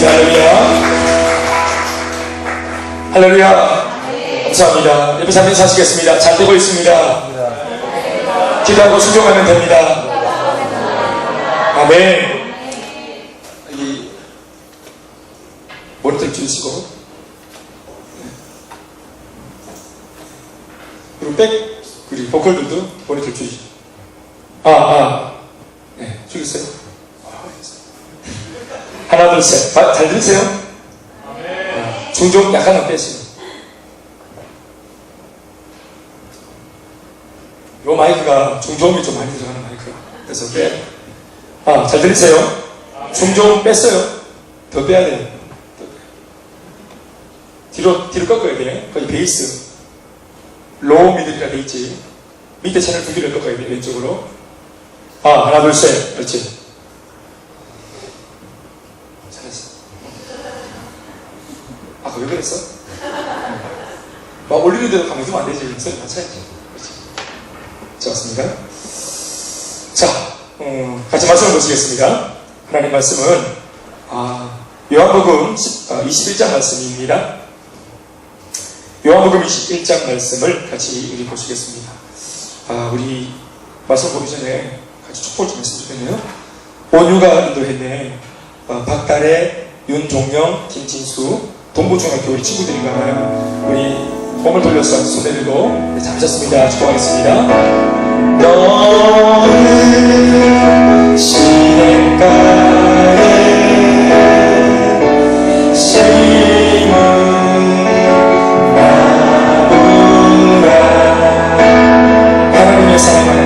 할렐루야. 할렐루야. 감사합니다. 예배 잠시 사시겠습니다. 잘 되고 있습니다. 기도하고 순종하면 됩니다. 아멘. 이 모니터를 줄이시고, 그리고 우리 보컬들도 모니터를 줄이시고. 네, 줄이세요. 하나, 둘, 셋. 잘 들으세요? 중종 약간만 빼시고. 요 마이크가 중종이 좀 많이 들어가는 마이크라. 그래서 잘 들리세요? 중종 뺐어요. 더 빼야 돼요. 뒤로 꺾어야 돼. 거기 베이스. 로우 미들이라 돼 있지. 밑에 채널 두 개를 꺾어야 돼. 왼쪽으로. 하나, 둘, 셋. 그렇지. 잘했어. 왜 그랬어? 막 올리는 대로 가면 안 되지. 소리 맞춰야지. 그렇지. 좋았습니다. 자, 같이 말씀을 보시겠습니다. 하나님 말씀은, 요한복음 21장 말씀입니다. 요한복음 21장 말씀을 같이 우리 보시겠습니다. 우리 말씀 보기 전에 같이 축복을 좀 했으면 좋겠네요. 온유가 인도했네. 박달의, 윤종영, 김진수, 동부중학교 우리 친구들인가 봐요. 우리 몸을 돌려서 손 내밀고 잡으셨습니다. 축복하겠습니다. 너는 시냇가에 심은 나무라. 하나님의 사랑을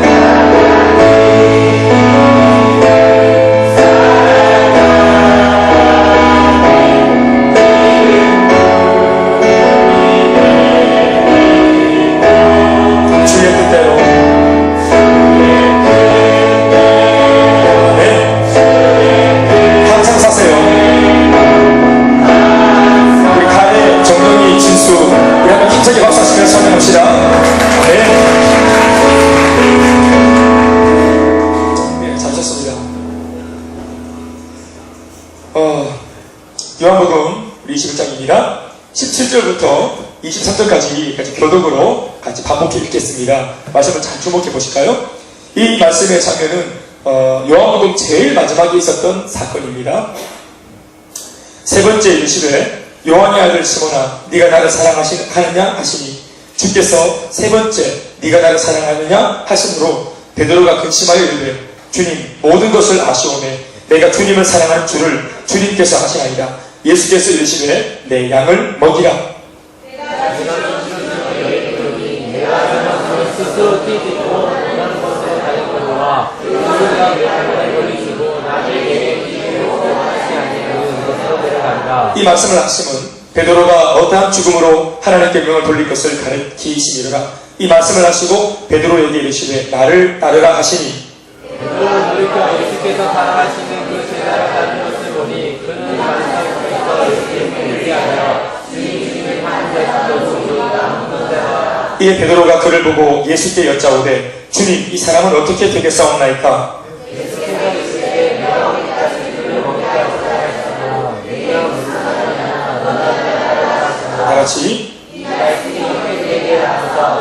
힘차게 박수하시며 찬양합시다. 네, 잘하셨습니다. 요한복음 우리 21장입니다. 17절부터 23절까지 같이 교독으로 같이 반복해 읽겠습니다. 말씀을 잘 주목해 보실까요? 이 말씀의 장면은 요한복음 제일 마지막에 있었던 사건입니다. 세 번째 일시에 요한의 아들 시몬아, 네가 나를 사랑하느냐 하시니 주께서 세 번째 네가 나를 사랑하느냐 하심으로 베드로가 근심하여 이르되 주님, 모든 것을 아시오매 내가 주님을 사랑하는 줄을 주님께서 하시나이다. 예수께서 이르시되 내 양을 먹이라. 이 말씀을 하심은 베드로가 어떠한 죽음으로 하나님께 명을 돌릴 것을 가르치시니라. 이 말씀을 하시고 베드로에게 이르시되 나를 따르라 하시니 베드로는 돌이켜 예수께서 사랑하시는 그 제자를 따르는 것을 보니 그는 말씀에서 예수님을 얘기하여 주님이 하는 데서도 좋다. 이에 베드로가 그를 보고 예수께 여짜오되 주님, 이 사람은 어떻게 되겠사옵나이까? 다같이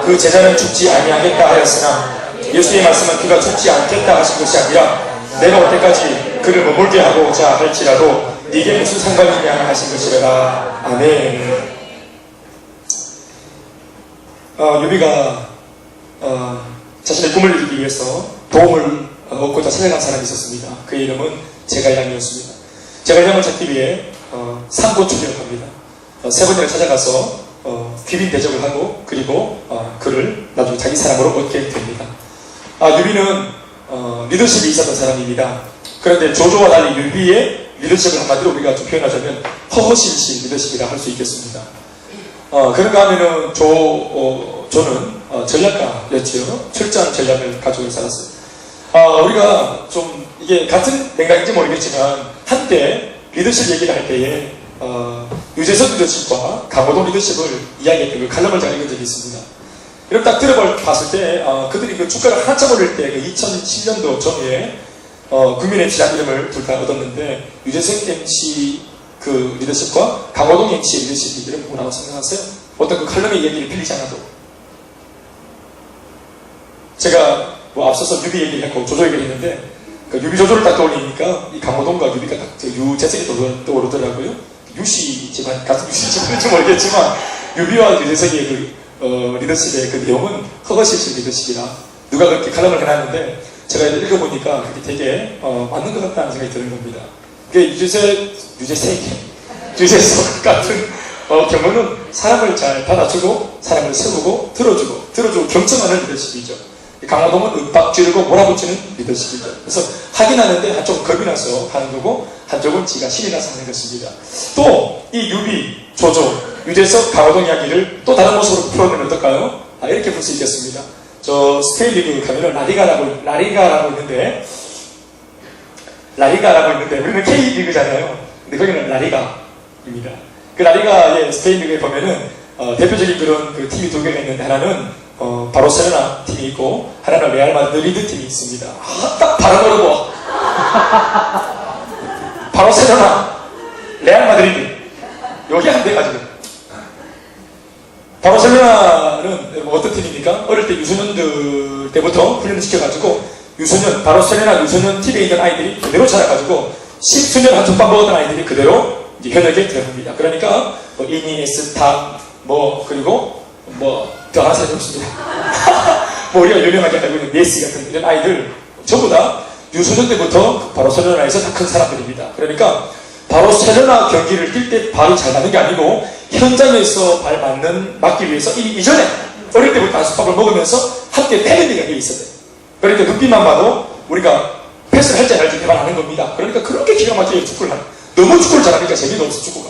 그 제자는 죽지 아니하겠다 하였으나 예수의 말씀은 그가 죽지 않겠다 하신 것이 아니라 내가 어때까지 그를 머물게 하고자 할지라도 네게 무슨 상관이 있냐 하신 것이라. 아멘. 요비가 자신의 꿈을 이루기 위해서 도움을 얻고자 찾아간 사람이 있었습니다. 그의 이름은 제갈량이었습니다. 제갈량을 찾기 위해 삼고초기를 합니다. 세 번째를 찾아가서 귀빈 대접을 하고 그리고 그를 나중에 자기 사람으로 얻게 됩니다. 유비는 리더십이 있었던 사람입니다. 그런데 조조와 달리 유비의 리더십을 한마디로 우리가 좀 표현하자면 허허실실 리더십이라 할 수 있겠습니다. 그런가 하면은 조는 전략가였지요. 철저한 전략을 가지고 살았어요. 우리가 좀 이게 같은 맥락인지 모르겠지만 한때 리더십 얘기를 할 때에 유재석 리더십과 강호동 리더십을 이야기했던 그 칼럼을 제가 읽은 적이 있습니다. 이렇게 딱 들어봤을 때 그들이 그 주가를 한참 오를 때 그 2007년도 전에 국민 MC라는 이름을 둘 다 얻었는데 유재석 MC 그 리더십과 강호동 MC의 리더십이 뭐라고 생각하세요? 어떤 그 칼럼의 얘기를 빌리지 않아도. 제가 뭐 앞서서 유비 얘기를 했고 조조 얘기를 했는데 그 유비 조조를 딱 떠올리니까 이 강호동과 유비가 딱 유재석이 떠오르더라고요. 유씨 집안, 같은 유씨 집안인지 모르겠지만 유비와 유재석의 그 리더십의 그 내용은 허거실실 리더십이라 누가 그렇게 칼럼을 해놨는데 제가 읽어보니까 그게 되게 맞는 것 같다는 생각이 드는 겁니다. 그게 유재석 같은 경우는 사람을 잘 받아주고 사람을 세우고 들어주고 경청하는 리더십이죠. 강호동은 윽박 지르고 몰아붙이는 리더십이죠. 그래서 하긴 하는데 한쪽은 겁이 나서 하는 거고 한쪽은 지가 신이 나서 하는 것입니다. 또 이 유비, 조조, 유재석, 강호동 이야기를 또 다른 모습으로 풀어내면 어떨까요? 이렇게 볼 수 있겠습니다. 저 스페인 리그 가면은 라리가라고 있는데 우리는 K리그잖아요. 근데 거기는 라리가입니다. 그 라리가의 스페인 리그에 보면은 대표적인 그런 그 팀이 두 개가 있는데 하나는 바르셀로나 팀이 있고 하나는 레알 마드리드 팀이 있습니다. 딱 바로 모르고 바르셀로나, 레알 마드리드 여기 한 대 가지고 바르셀로나는 어떤 팀입니까? 어릴 때 유소년들 때부터 훈련을 시켜가지고 바르셀로나 유소년 팀에 있는 아이들이 그대로 자라가지고 10수년 한솥밥 먹었던 아이들이 그대로 이제 현역에 들어갑니다. 그러니까 이니에스타 그리고 더 하나 살펴보십니다. 우리가 유명하게 알고 있는 메시 같은 이런 아이들 전부 다 유소년 때부터 바르셀로나에서 다 큰 사람들입니다. 그러니까 바르셀로나 경기를 뛸 때 발이 잘 맞는 게 아니고 현장에서 발 맞기 위해서 이전에 어릴 때부터 한솥밥을 먹으면서 함께 패밀리가 돼 있어야 돼요. 그러니까 눈빛만 봐도 우리가 패스를 할지 안 할지 대발하는 겁니다. 그러니까 그렇게 기가 막히게 축구를 하는. 너무 축구를 잘하니까 재미가 없어 축구가.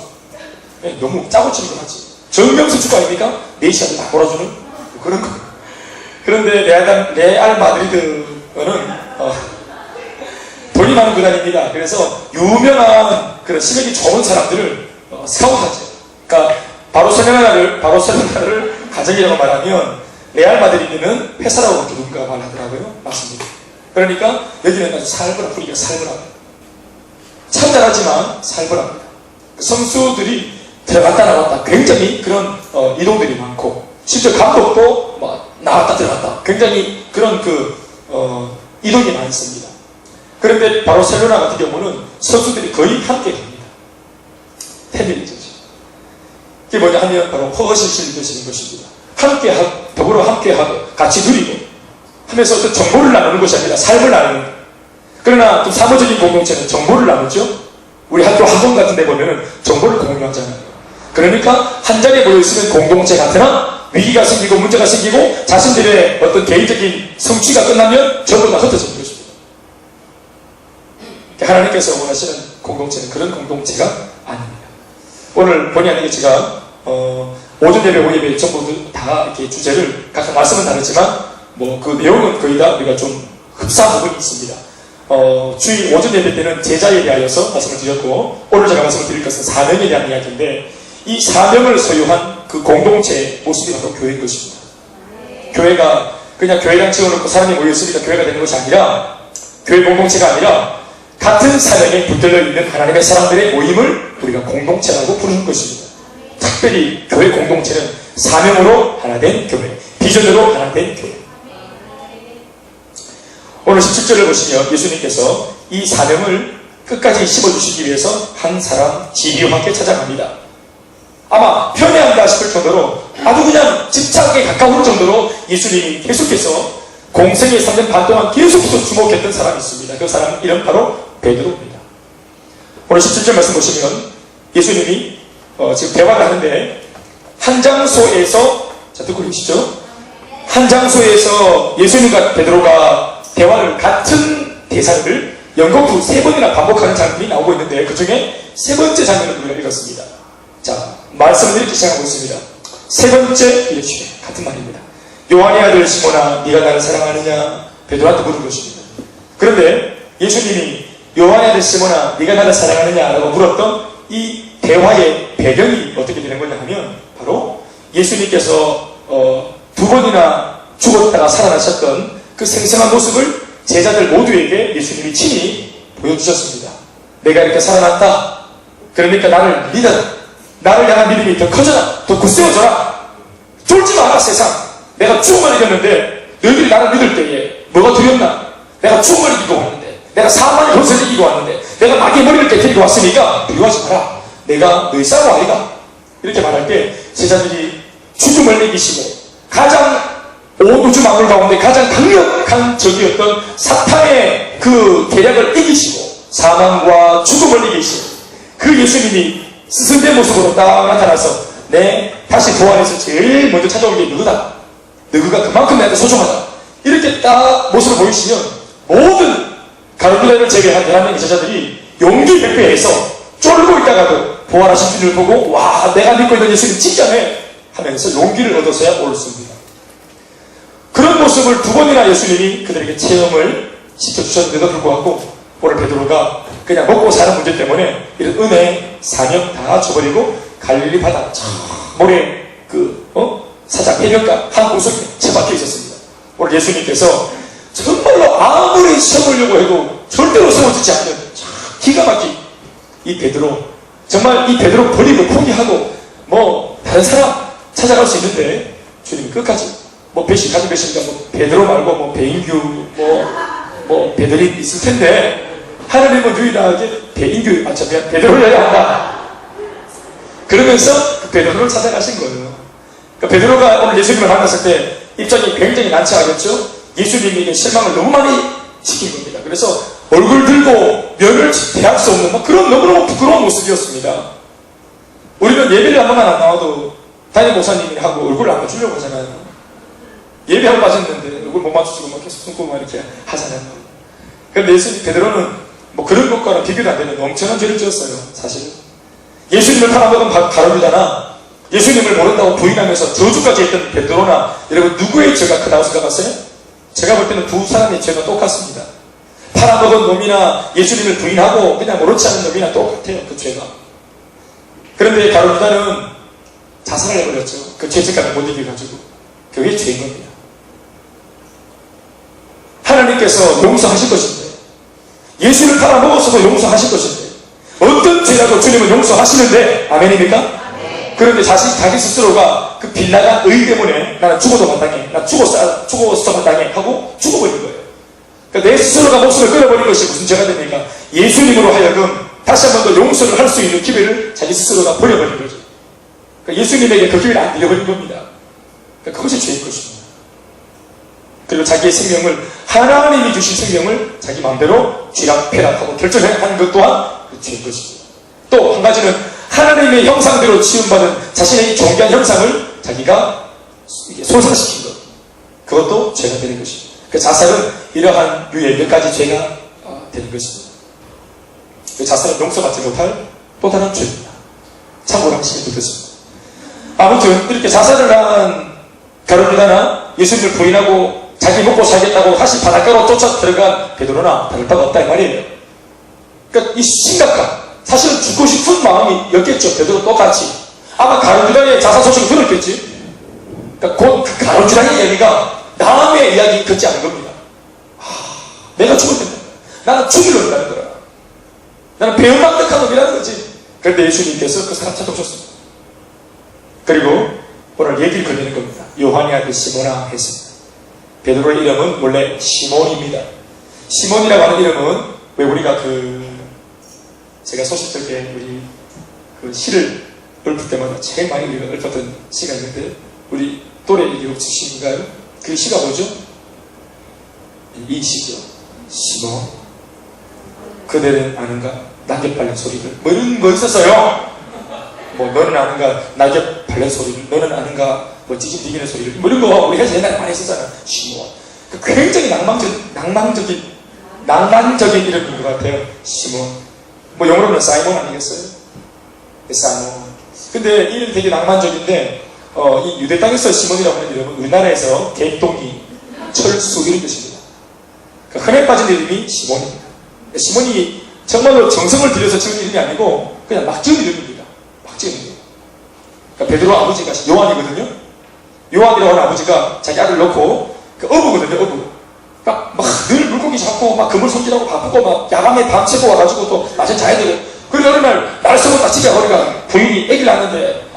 너무 짜고 치는 거 같지. 정명수 축구 아닙니까? 4시간을 다 몰아주는 그런 거. 그런데 레알 마드리드는 돈이 많은 구단입니다. 그래서 유명한 그런 실력이 좋은 사람들을 스카우트하죠. 그러니까 바르셀로나를 가정이라고 말하면 레알 마드리드는 회사라고밖에 누군가 말하더라고요. 맞습니다. 그러니까 여기는 아주 분위기가 살벌합니다. 참 잘하지만 살벌합니다. 선수들이 들어갔다 나왔다 굉장히 그런 이동들이 많고 실제 감독도 나왔다 들어갔다 굉장히 그런 이동이 많습니다. 그런데 바르셀로나 같은 경우는 선수들이 거의 함께 갑니다. 패밀리죠. 그게 뭐냐 하면 바로 허허실실 되시는 것입니다. 더불어 함께하고 같이 누리고 하면서 어떤 정보를 나누는 것이 아니라 삶을 나누는 거예요. 그러나 좀 사무적인 공동체는 정보를 나누죠. 우리 학교 학원 같은 데 보면은 정보를 공유하잖아요. 그러니까 한 자리에 모여있으면 공동체 같으나 위기가 생기고 문제가 생기고 자신들의 어떤 개인적인 성취가 끝나면 전부 다 흩어지는 것입니다. 하나님께서 원하시는 공동체는 그런 공동체가 아닙니다. 오늘 본의 아니게 제가 오전 예배, 오후 예배 전부 다 이렇게 주제를 각각 말씀은 다르지만 그 내용은 거의 다 우리가 좀 흡사한 부분이 있습니다. 주일 오전 예배 때는 제자에 대하여서 말씀을 드렸고 오늘 제가 말씀을 드릴 것은 사명에 대한 이야기인데 이 사명을 소유한 그 공동체의 모습이 바로 교회인 것입니다. 교회가 그냥 교회랑 지어놓고 사람이 모였으니까 교회가 되는 것이 아니라 교회 공동체가 아니라 같은 사명에 붙들려 있는 하나님의 사람들의 모임을 우리가 공동체라고 부르는 것입니다. 특별히 교회 공동체는 사명으로 하나 된 교회, 비전으로 하나 된 교회. 오늘 17절을 보시면 예수님께서 이 사명을 끝까지 심어주시기 위해서 한 사람 지비와 함께 찾아갑니다. 아마 편애한다 싶을 정도로 아주 그냥 집착에 가까운 정도로 예수님이 계속해서 공생의 3년 반 동안 계속해서 주목했던 사람이 있습니다. 그 사람 이름 바로 베드로입니다. 오늘 17절 말씀 보시면 예수님이 지금 대화를 하는데 한 장소에서 듣고 계시죠? 한 장소에서 예수님과 베드로가 대화를 같은 대사를 연거푸 3번이나 반복하는 장면이 나오고 있는데 그 중에 3번째 장면을 우리가 읽었습니다. 자, 말씀을 이렇게 시작하고 있습니다. 3번째 예수님 같은 말입니다. 요한의 아들 시몬아 네가 나를 사랑하느냐? 베드로한테 물은 것입니다. 그런데 예수님이 요한의 아들 시몬아 네가 나를 사랑하느냐? 라고 물었던 이 대화의 배경이 어떻게 되는 거냐 하면 바로 예수님께서 2번이나 죽었다가 살아나셨던 그 생생한 모습을 제자들 모두에게 예수님이 친히 보여주셨습니다. 내가 이렇게 살아났다. 그러니까 나를 믿어라. 나를 향한 믿음이 더 커져라. 더 굳세워져라. 쫄지 마라 세상. 내가 죽음을 이겼는데 너희들이 나를 믿을 때에 뭐가 두렵나? 내가 죽음을 이기고 왔는데, 내가 사망의 권세를 이기고 왔는데, 내가 마귀의 머리를 깨뜨리고 왔으니까 두려워하지 마라. 내가 너희 싸워 아이가. 이렇게 말할 때 제자들이 죽음을 이기시고 가장 온 우주 만물 가운데 가장 강력한 적이었던 사탄의 그 계략을 이기시고 사망과 죽음을 이기시고 그 예수님이 스승된 모습으로 딱 나타나서 다시 부활해서 제일 먼저 찾아온 게 너다. 너가 그만큼 내한테 소중하다. 이렇게 딱 모습을 보이시면 모든 가룟유다를 제외한 대한민국 제자들이 용기 백배해서 쫄고 있다가도 부활하신 분을 보고 와 내가 믿고 있는 예수님 진짜네 하면서 용기를 얻어서야 옳습니다. 그런 모습을 두 번이나 예수님이 그들에게 체험을 시켜주셨는데도 불구하고 오늘 베드로가 그냥 먹고 사는 문제 때문에 이런 은혜, 사명 다 줘버리고 갈릴리 바다 모래 사자 해변가 한 구석에 처박혀 있었습니다. 오늘 예수님께서 정말로 아무리 세우려고 해도 절대로 세워지지 않는 기가 막힌 이 베드로, 정말 이 베드로 버리고 포기하고 다른 사람 찾아갈 수 있는데 주님이 끝까지 배신 가진 배신이니까 베드로 말고 배인규 베드린 있을 텐데 하나님은 유일하게 베드로를 한다. 그러면서 그 베드로를 찾아가신 거예요. 그러니까 베드로가 오늘 예수님을 만났을 때 입장이 굉장히 난처하겠죠. 예수님에게 실망을 너무 많이 시킨 겁니다. 그래서 얼굴 들고 면을 대할 수 없는 그런 너무너무 부끄러운 모습이었습니다. 우리는 예배를 한 번만 안 나와도 담임 목사님이 하고 얼굴을 안 맞추려고 하잖아요. 예배 한 번 맞았는데 얼굴 못 맞추시고 계속 숨고 이렇게 하잖아요. 그런데 예수님 베드로는 그런 것과는 비교도 안 되는 엄청난 죄를 지었어요. 사실 예수님을 팔아먹은 가룟유다나 예수님을 모른다고 부인하면서 저주까지 했던 베드로나 여러분 누구의 죄가 크다고 생각하세요? 제가 볼 때는 두 사람의 죄가 똑같습니다. 팔아먹은 놈이나 예수님을 부인하고 그냥 모르지 않은 놈이나 똑같아요. 그 죄가. 그런데 가룟유다는 자살을 해버렸죠. 그 죄책감을 못 이겨가지고. 그게 죄인 겁니다. 하나님께서 용서하실 것인데 예수를 팔아먹었어도 용서하실 것인데 어떤 죄라도 주님은 용서하시는데 아멘입니까? 그런데 자기 스스로가 그 빗나간 의 때문에 나는 죽어도 마땅해. 나 죽어서 마땅해 하고 죽어버린 거예요. 그러니까 내 스스로가 목숨을 끊어버린 것이 무슨 죄가 됩니까? 예수님으로 하여금 다시 한 번 더 용서를 할 수 있는 기회를 자기 스스로가 버려버린 거죠. 그러니까 예수님에게 그 기회를 안 드려버린 겁니다. 그러니까 그것이 죄인 것입니다. 그리고 자기의 생명을 하나님이 주신 생명을 자기 마음대로 쥐락펴락하고 결정하는 것 또한 죄인 것입니다. 또 한 가지는 하나님의 형상대로 지음받은 자신의 존귀한 형상을 자기가 손상시킨 것. 그것도 죄가 되는 것입니다. 그 자살은 이러한 유의 몇 가지 죄가 되는 것입니다. 그 자살은 용서받지 못할 또 다른 죄입니다. 참고로 하시면 좋겠습니다. 아무튼 이렇게 자살을 한 가룟유다나 예수님을 부인하고 자기 먹고 살겠다고 다시 바닷가로 쫓아 들어간 베드로나 다를 바가 없다 이 말이에요. 그러니까 이 심각한 사실은 죽고 싶은 마음이 였겠죠. 베드로 똑같이. 아마 가룟유다의 자살 소식을 들었겠지. 그러니까 곧 그 가룟유다의 이야기가 남의 이야기 같지 않은 겁니다. 내가 죽을 텐데 나는 죽일 놈이라는 거야. 나는 배은망덕한 놈이라는 거지. 그런데 예수님께서 그 사람 찾아오셨습니다. 그리고 오늘 얘기를 건네는 겁니다. 요한의 아들 시몬아 했습니다. 베드로의 이름은 원래 시몬입니다. 시몬이라고 하는 이름은 왜 우리가 제가 소식 들 때 우리 그 시를 읊을 때마다 제일 많이 우리가 읊었던 시가 있는데 우리 또래 이게 없으신가요? 그 시가 뭐죠? 이 시죠. 시몬 그대는 아는가? 낙엽 밟는 소리를 이런 거 있었어요. 너는 아는가? 낙엽 밟는 소리를 너는 아는가? 찌질디기는 소리를 이런 거 우리가 옛날에 많이 했었잖아. 시몬 굉장히 낭만적인 이름인 것 같아요. 시몬 영어로는 사이몬 아니겠어요? 사이몬. 근데 이 이름이 되게 낭만적인데 이 유대 땅에서 시몬이라고 하는 이름은 우리나라에서 갱동기, 철수 이런 뜻입니다. 그러니까 흔해 빠진 이름이 시몬입니다. 시몬이 정말로 정성을 들여서 지은 이름이 아니고 그냥 막 지은 이름입니다. 막 지은 이름. 그러니까 베드로 아버지가 요한이거든요. 요한이라고 하는 아버지가 자기 아들 놓고 어부거든요. 어부. 막 늘 물고기 잡고 막 그물 손질하고 바쁘고 막 야밤에 밤새고 와가지고 또 낮에 자야 되고 그런데 어느 날 말씀을 딱 지켜버리니까 부인이 애기를 낳는데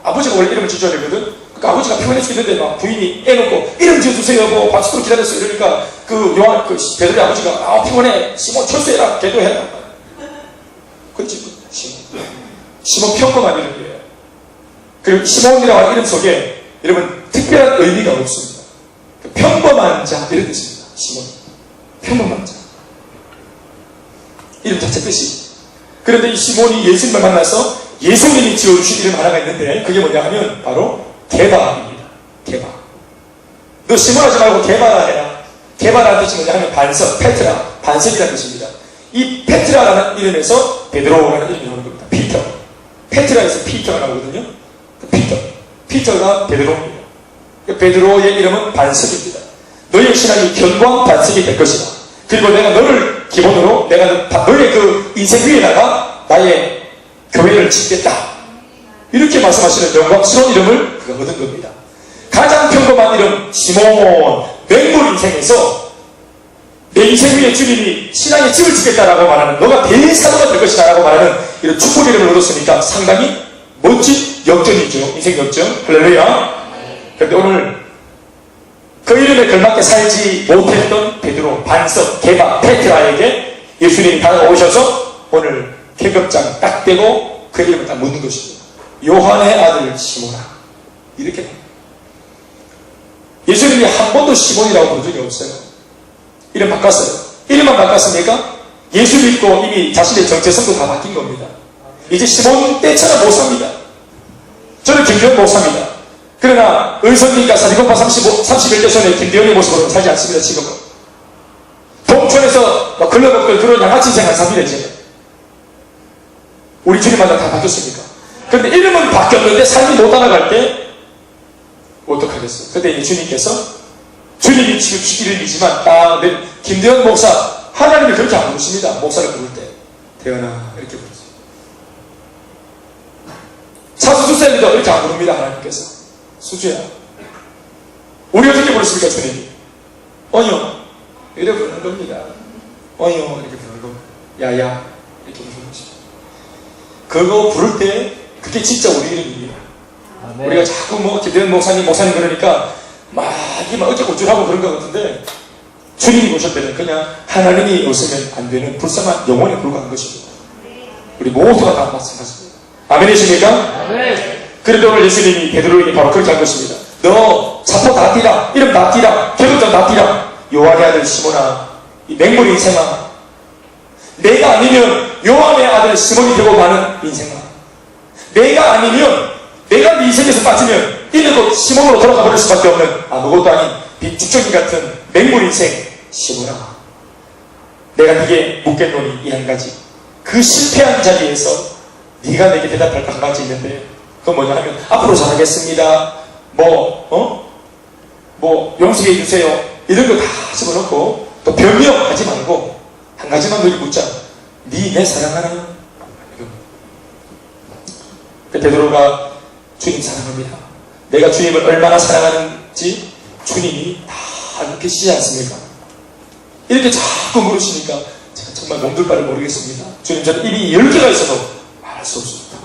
아버지가 원래 이름을 지어줘야 되거든. 그러니까 아버지가 피곤해 죽겠는데 막 부인이 애 놓고 이름 지어주세요 뭐 밤새도록 기다렸어. 이러니까 그 요한 그 베드로의 아버지가 피곤해 시몬 철수해라 기도해라. 그렇지 시몬 평범한 이름이에요. 그리고 시몬이라고 하는 이름 속에 여러분 특별한 의미가 없습니다. 평범한 자 이런 뜻입니다. 시몬 평범한 자 이름 자체 뜻이. 그런데 이 시몬이 예수님을 만나서 예수님이 지어주신 이름 하나가 있는데 그게 뭐냐 하면 바로 게바입니다. 게바. 너 시몬하지 말고 게바라 해라. 게바라는 뜻이 뭐냐 하면 반석, 페트라, 반석이라는 뜻입니다. 이 페트라라는 이름에서 베드로라는 이름이 나오는 겁니다. 피터. 페트라에서 피터가 나오거든요. 피터가 베드로입니다. 베드로의 이름은 반석입니다. 너의 신앙이 견고한 반석이 될 것이다. 그리고 내가 너를 기본으로 내가 너의 그 인생 위에다가 나의 교회를 짓겠다. 이렇게 말씀하시는 영광스러운 이름을 그가 얻은 겁니다. 가장 평범한 이름 시몬, 맹물 인생에서 내 인생 위에 주님이 신앙의 집을 짓겠다라고 말하는 너가 대사도가 될 것이다 라고 말하는 이런 축복 이름을 얻었으니까 상당히 멋진 역전이죠. 인생 역전. 할렐루야. 그런데 오늘 그 이름에 걸맞게 살지 못했던 베드로, 반석, 게바, 페트라에게 예수님이 다가오셔서 오늘 계급장 딱 떼고 그 이름을 딱 묻는 것입니다. 요한의 아들 시몬아. 이렇게 예수님이 한 번도 시몬이라고 부른 적이 없어요. 이름 바꿨어요. 이름만 바꿨습니까? 예수 믿고 이미 자신의 정체성도 다 바뀐 겁니다. 이제 시몬 때처럼 못 삽니다. 저는 김대현 목사입니다. 그러나 의선님과 사리곰파 31대 손에 김대현의 모습으로 살지 않습니다. 지금은 동촌에서 글러먹을 그런 양아치 인생 안 삽니다. 이제 우리 주님마다 다 바뀌었습니까? 그런데 이름은 바뀌었는데 삶이 못 따라갈 때 어떡하겠어요? 근데 이제 주님께서 주님이 지금 이름이지만 김대현 목사 하나님이 그렇게 안 부르십니다. 목사를 부를 때 대현아 이렇게 부르세요. 사수수세입니다. 이렇게 안 부릅니다. 하나님께서 수주야 우리 어떻게 부르십니까? 주님이 어여 이렇게 부르는 겁니다. 어여 이렇게 부르는 겁니다. 야야 이렇게 부르는 것이죠. 그거 부를 때 그게 진짜 우리 이름이에요. 네. 우리가 자꾸 김대현 목사님 그러니까 막 어째 고줄하고 그런 것 같은데 주님이 오실 때는 그냥 하나님이 없으면 안 되는 불쌍한 영혼에 불과한 것입니다. 우리 모두가 다 마찬가지입니다. 아멘이십니까? 네. 그런데 오늘 예수님이 베드로에게 바로 그렇게 한 것입니다. 너 사포 다 뛰라. 이름 다 뛰라. 계급장 다 뛰라. 요한의 아들 시몬아 이 맹물 인생아 내가 아니면 요한의 아들 시몬이 되고 마는 인생아 내가 아니면 내가 네 인생에서 빠지면 이는 곧 시몬으로 돌아가 버릴 수밖에 없는 아무것도 아닌 빗죽정이 같은 맹물 인생 시몬아 내가 네게 묻겠노니 이 한 가지 그 실패한 자리에서 네가 내게 대답할 거 한 가지 있는데 그건 뭐냐 하면 앞으로 잘하겠습니다 용서해 주세요 이런 거 다 집어넣고 또 변명하지 말고 한 가지만 너희 묻자 네 내 사랑하나? 베드로가 주님 사랑합니다. 내가 주님을 얼마나 사랑하는지 주님이 다 알고 계시지 않습니까? 이렇게 자꾸 물으시니까 제가 정말 몸둘 바를 모르겠습니다. 주님 저는 입이 10개가 있어도 말할 수 없습니다.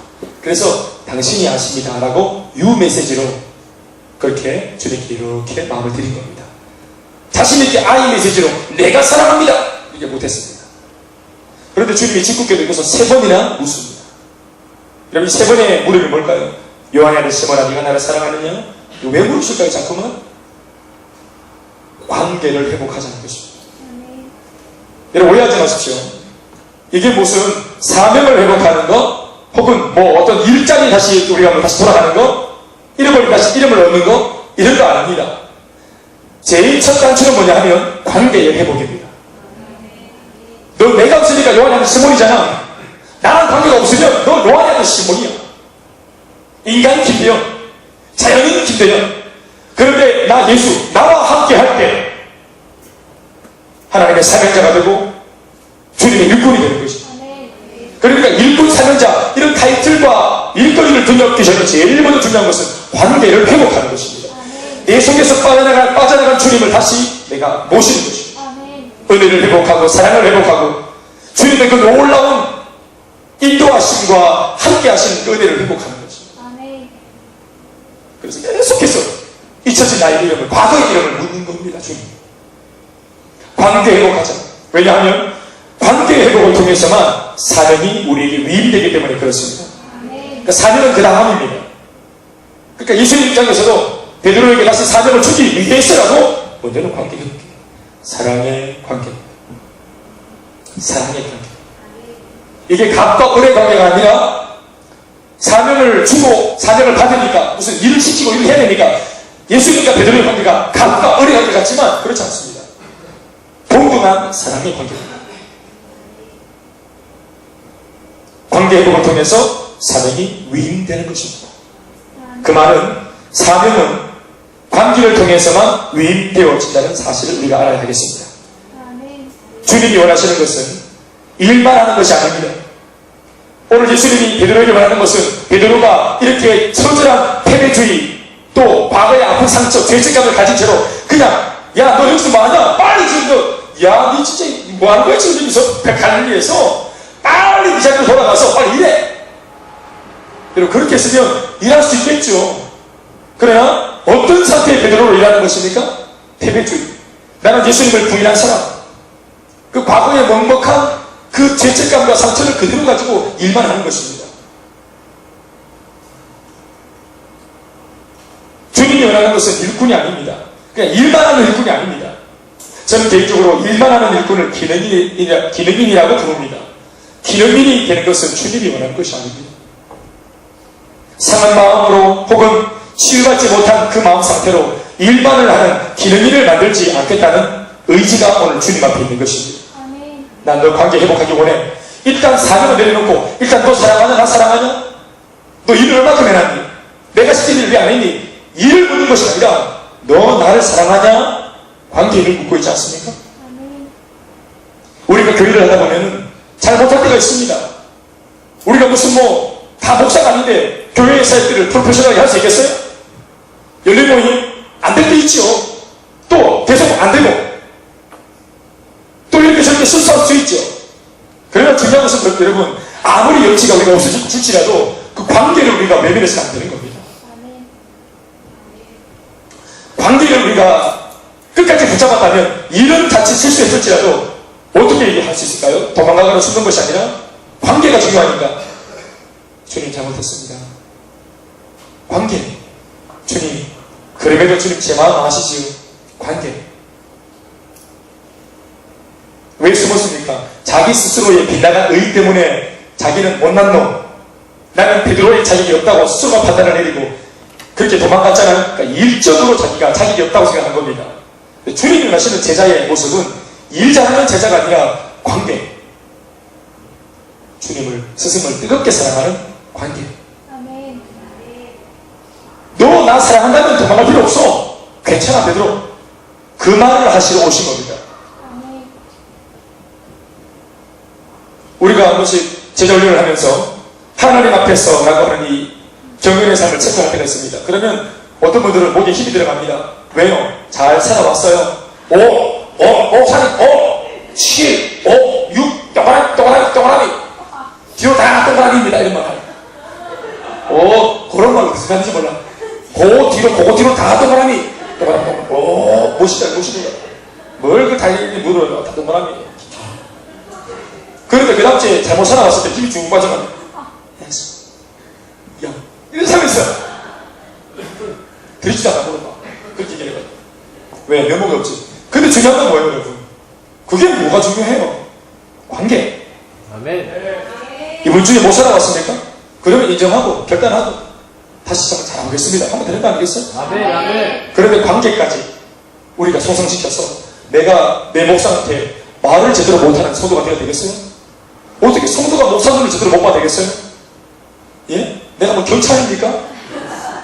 그래서 당신이 아십니다 라고 유메시지로 그렇게 주님께 이렇게 마음을 드린 겁니다. 자신있게 아이 메시지로 내가 사랑합니다 이렇게 못했습니다. 그런데 주님이 짓궂게도 이것을 3번이나 묻습니다. 여러분 이 3번의 물음이 뭘까요? 요한의 아들 시몬아 네가 나를 사랑하느냐? 왜 물으실까요? 자꾸만 관계를 회복하자는 것입니다. 여러분 오해하지 마십시오. 이게 무슨 사명을 회복하는 거 혹은 어떤 일자리 다시 우리가 다시 돌아가는 거 잃어버린 다시 이름을 얻는 거 이런 거 아닙니다. 제일 첫 단추는 뭐냐 하면 관계의 회복입니다. 너 내가 없으니까 요한의 아들 시몬이잖아. 나랑 관계가 없으면 너 요한의 아들 시몬이야. 인간 김대현, 자연인 김대현. 그런데 나 예수, 나와 함께 할 때 하나님의 사명자가 되고 주님의 일꾼이 되는 것이죠. 그러니까 일꾼 사명자 이런 타이틀과 일거리를 등록하기 전에 제일 먼저 중요한 것은 관계를 회복하는 것입니다. 내 속에서 빠져나간 주님을 다시 내가 모시는 것입니다. 은혜를 회복하고 사랑을 회복하고 주님의 그 놀라운 인도하심과 함께 하시는 은혜를 회복하는 거죠. 아멘. 그래서 계속해서 잊혀진 나의 이름을, 과거의 이름을 묻는 겁니다. 주님, 관계 회복하자. 왜냐하면 관계 회복을 통해서만 사명이 우리에게 위임되기 때문에 그렇습니다. 아멘. 그러니까 사명은 그 다음입니다. 그러니까 예수님 입장에서도 베드로에게 다시 사명을 주기 위해서라도 먼저는 관계 회복, 사랑의 관계, 사랑의 관계. 이게 갑과 을의 관계가 아니라 사명을 주고 사명을 받으니까 무슨 일을 시키고 일을 해야 되니까 예수님과 베드로의 관계가 갑과 을의 관계 같지만 그렇지 않습니다. 동등한 사랑의 관계입니다. 관계 회복을 통해서 사명이 위임되는 것입니다. 그 말은 사명은 관계를 통해서만 위임되어진다는 사실을 우리가 알아야 하겠습니다. 아멘. 주님이 원하시는 것은 일만 하는 것이 아닙니다. 오늘 예수님이 베드로에게 말하는 것은 베드로가 이렇게 처절한 패배주의 또 과거의 아픈 상처, 죄책감을 가진 채로 그냥 야 너 여기서 뭐하냐? 빨리 지금 너 진짜 뭐하는 거야 지금 여기서 갈릴리에서 빨리 네 자리로 돌아가서 빨리 일해. 여러분 그렇게 했으면 일할 수 있겠죠. 그러나 어떤 상태의 베드로로 일하는 것입니까? 패배주의. 나는 예수님을 부인한 사람. 그 과거에 먹먹한 그 죄책감과 상처를 그대로 가지고 일만 하는 것입니다. 주님이 원하는 것은 일꾼이 아닙니다. 그냥 일만 하는 일꾼이 아닙니다. 저는 개인적으로 일만 하는 일꾼을 기능인이라고 부릅니다. 기능인이 되는 것은 주님이 원하는 것이 아닙니다. 상한 마음으로 혹은 치유받지 못한 그 마음 상태로 일만을 하는 기능인을 만들지 않겠다는 의지가 오늘 주님 앞에 있는 것입니다. 아멘. 난 너 관계 회복하기 원해. 일단 사명을 내려놓고 일단 너 사랑하냐? 나 사랑하냐? 너 일을 얼마큼 해놨니? 내가 시킨 일을 왜 안 했니? 일을 묻는 것이 아니라 너 나를 사랑하냐? 관계를 묻고 있지 않습니까? 아멘. 우리가 교회를 하다 보면은 잘 못할 때가 있습니다. 우리가 무슨 다 목사가 아닌데 교회의 사역들을 프로페셔널하게 할 수 있겠어요? 열린 모임 안 될 때 있지요. 또 계속 안 되고 또 이렇게 저렇게 실수할 수 있죠. 그러나 중요한 것은 여러분 아무리 염치가 우리가 없어질지라도 그 관계를 우리가 외면해서는 안 되는 겁니다. 아멘. 관계를 우리가 끝까지 붙잡았다면 일은 자칫 실수했을지라도 어떻게 얘기할 수 있을까요? 도망가거나 숨는 것이 아니라 관계가 중요하니까 주님 잘못했습니다. 관계. 주님 그럼에도 주님 제 마음 아시지요? 관계. 왜 숨었습니까? 자기 스스로의 빗나간 의 때문에 자기는 못난 놈, 나는 베드로의 자격이 없다고 스스로가 판단을 내리고 그렇게 도망갔잖아요. 그러니까 일적으로 자기가 자격이 없다고 생각한 겁니다. 주님이 원하시는 제자의 모습은 일 잘하는 제자가 아니라 관계. 주님을, 스승을 뜨겁게 사랑하는 관계. 아멘. 너 나 사랑한다면 도망갈 필요 없어. 괜찮아 베드로. 그 말을 하시러 오신 겁니다. 아멘. 우리가 한 번씩 제자훈련을 하면서 하나님 앞에서 라고 하는 이 경건의 삶을 체크하게 됐습니다. 그러면 어떤 분들은 목에 힘이 들어갑니다. 왜요? 잘 살아왔어요. 5, 7, 5, 6, 동그라미. 뒤로 다 동그라미입니다. 이런 말 하요. 그런 말로 무슨 말인지 몰라. 그거 뒤로 다 동그라미. 멋있다. 뭘 그 달리기 물어요. 다 동그라미. 그런데 그 다음 주에 잘못 살아왔을 때 힘이 쭉 빠져가면 야 이런 사람이 있어요. 들이지도 않아 물어봐. 그렇게 얘기해요. 왜? 면목이 없지. 근데 중요한 건 뭐예요 여러분? 그게 뭐가 중요해요? 관계. 아멘. 이번 주에 못 살아왔습니까? 그러면 인정하고 결단하고 다시 시작을 잘하겠습니다. 하면 되는 거 아니겠어요? 아멘. 아멘. 그런데 관계까지 우리가 소성시켜서 내가 내 목사한테 말을 제대로 못하는 성도가 되어야 되겠어요? 어떻게 성도가 목사님을 제대로 못 봐야 되겠어요? 예? 내가 뭐 경찰입니까?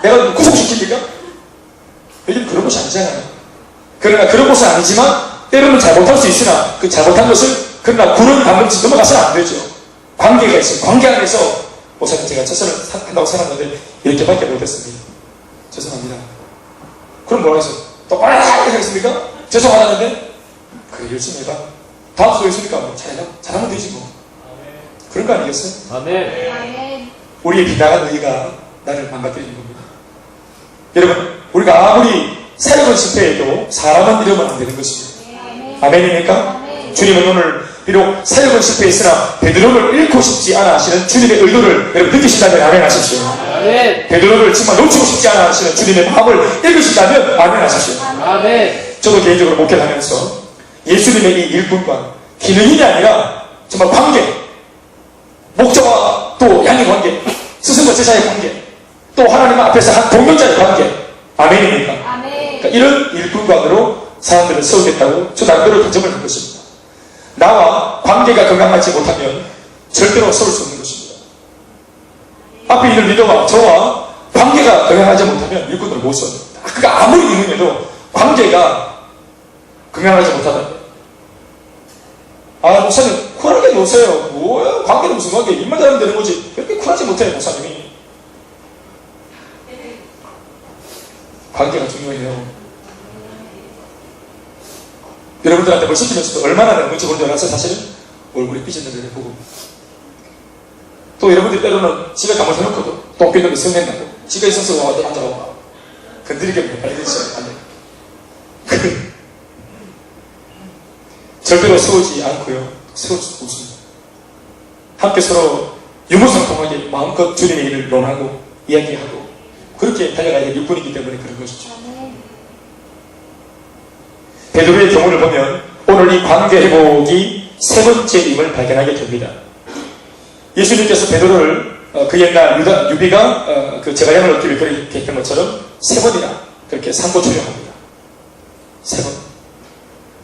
내가 뭐 구속시킵니까? 여기는 그런 곳이 아니잖아요. 그러나 그런 곳은 아니지만 때로는 잘못할 수 있으나 그 잘못한 것을 그러나 구름 감금치 넘어가서는 안 되죠. 관계가 있어요. 관계 안에서 목사님 제가 최선을 한다고 생각하는데 이렇게밖에 못했습니다. 죄송합니다. 그럼 뭐라 했어요? 똑바로 하겠습니까? 죄송하다는데 그래 열심히 해봐. 다음 주에 있으니까 뭐 잘하면 되지 뭐. 그런 거 아니겠어요? 아멘. 아멘. 우리의 비나간 의가 나를 망가뜨리는 겁니다. 여러분, 우리가 아무리 사역을 실패해도 사람은 잃으면 안 되는 것입니다. 아멘. 아멘입니까? 아멘. 주님은 오늘 비록 사역을 실패했으나 베드로를 잃고 싶지 않아 하시는 주님의 의도를 여러분 느끼신다면 아멘 하십시오. 아멘. 베드로를 정말 놓치고 싶지 않아 하시는 주님의 마음을 읽으신다면 아멘 하십시오. 아멘. 저도 개인적으로 목회를 하면서 예수님의 이 일꾼과 기능이 아니라 정말 관계, 목자와 또 양의 관계, 스승과 제자의 관계, 또 하나님 앞에서 한 동역자의 관계, 아멘입니까? 아멘. 그러니까 이런 일꾼관으로 사람들을 세우겠다고 저 나름대로 가정을 한 것입니다. 나와 관계가 건강하지 못하면 절대로 세울 수 없는 것입니다. 앞에 있는 리더와 저와 관계가 건강하지 못하면 일꾼들을 못 세웁니다. 그가 아무리 유능해도 관계가 건강하지 못하다. 아, 목사님, 쿨하게 놓으세요. 뭐야? 관계는 무슨 관계? 입만 잘하면 되는 거지. 왜 이렇게 쿨하지 못해요, 목사님이? 관계가 중요해요. 여러분들한테 뭘 시키면서도 얼마나 내가 눈치 보는 줄 알아서 사실은 얼굴이 삐졌는 걸 보고. 또 여러분들이 때로는 집에 잘못해놓고도 똥개놈이 성낸다고. 집에 있어서 와도 앉아와. 건드리게 못 알겠어요. 안 돼. 절대로 세우지 않고요. 세울 수 없습니다. 함께 서로 유무상통하게 마음껏 주님의 일을 논하고 이야기하고 그렇게 달려가야 될 일꾼이기 때문에 그런 것이죠. 아멘. 베드로의 경우를 보면 오늘 이 관계 회복이 세 번째임을 발견하게 됩니다. 예수님께서 베드로를 그 옛날 유비가 그 제갈량을 얻기 위해 그렇게 했던 것처럼 세 번이나 그렇게 상고초려합니다. 세 번.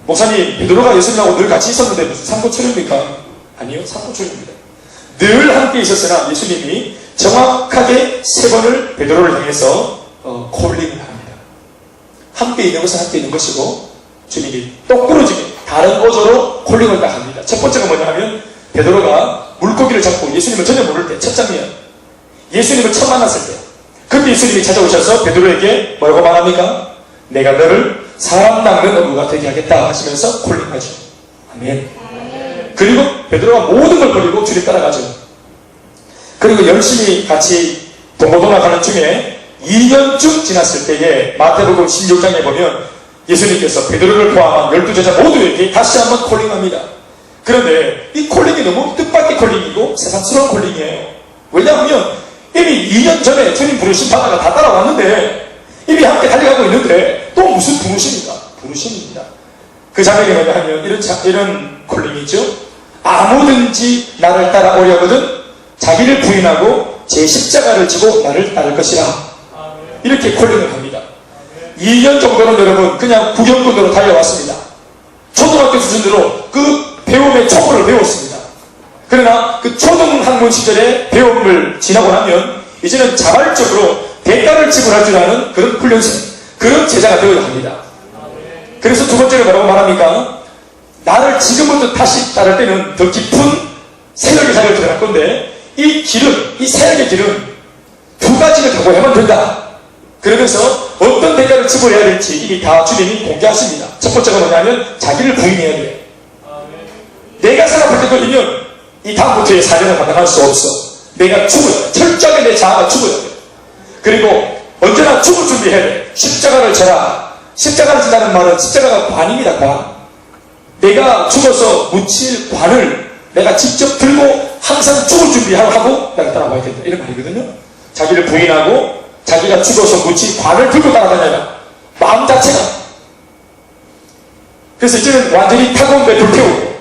목사님, 베드로가 예수님하고 늘 같이 있었는데 무슨 상고초려입니까? 아니요, 상고초려입니다. 늘 함께 있었으나 예수님이 정확하게 세 번을 베드로를 향해서 콜링을 합니다. 함께 있는 것은 함께 있는 것이고 주님이 똑부러지게 다른 어조로 콜링을 딱 합니다. 첫 번째가 뭐냐 하면 베드로가 물고기를 잡고 예수님을 전혀 모를 때 첫 장면, 예수님을 처음 만났을 때 그때 예수님이 찾아오셔서 베드로에게 뭐라고 말합니까? 내가 너를 사람 낚는 어부가 되게 하겠다 하시면서 콜링하죠. 아멘. 그리고 베드로가 모든 걸 버리고 주님 따라가죠. 그리고 열심히 같이 동고동락하는 중에 2년쯤 지났을 때에 마태복음 16장에 보면 예수님께서 베드로를 포함한 12제자 모두에게 다시 한번 콜링합니다. 그런데 이 콜링이 너무 뜻밖의 콜링이고 세상스러운 콜링이에요. 왜냐하면 이미 2년 전에 주님 부르심 받다가 다 따라왔는데 이미 함께 달려가고 있는데 또 무슨 부르심입니까? 부르심입니다. 그 장면이 뭐냐 하면 이런 콜링이 있죠. 아무든지 나를 따라오려거든 자기를 부인하고 제 십자가를 지고 나를 따를 것이라. 이렇게 콜링을 합니다. 2년 정도는 여러분 그냥 구경꾼으로 달려왔습니다. 초등학교 수준으로 그 배움의 초보를 배웠습니다. 그러나 그 초등학문 시절의 배움을 지나고 나면 이제는 자발적으로 대가를 지불할 줄 아는 그런 훈련생, 그런 제자가 되어야 합니다. 그래서 두 번째로 뭐라고 말합니까? 나를 지금부터 다시 따를 때는 더 깊은 세력의 자리를 들어갈 건데 이 길은, 이 세력의 길은 두 가지를 각오해야만 된다. 그러면서 어떤 대가를 지불해야 될지 이미 다 주님이 공개하십니다. 첫 번째가 뭐냐면 자기를 부인해야 돼요. 내가 생각할 때 걸리면 이 다음부터의 사명을 감당할 수 없어. 내가 죽어야 돼. 철저하게 내 자아가 죽어야 돼. 그리고 언제나 죽을 준비해야 돼. 십자가를 져라. 십자가를 진다는 말은 십자가가 관입니다. 관. 내가 죽어서 묻힐 관을 내가 직접 들고 항상 죽을 준비하고 내가 따라와야 된다. 이런 말이거든요. 자기를 부인하고 자기가 죽어서 묻힌 관을 들고 따라다녀라. 마음 자체가. 그래서 이제는 완전히 타고온 데 불태우고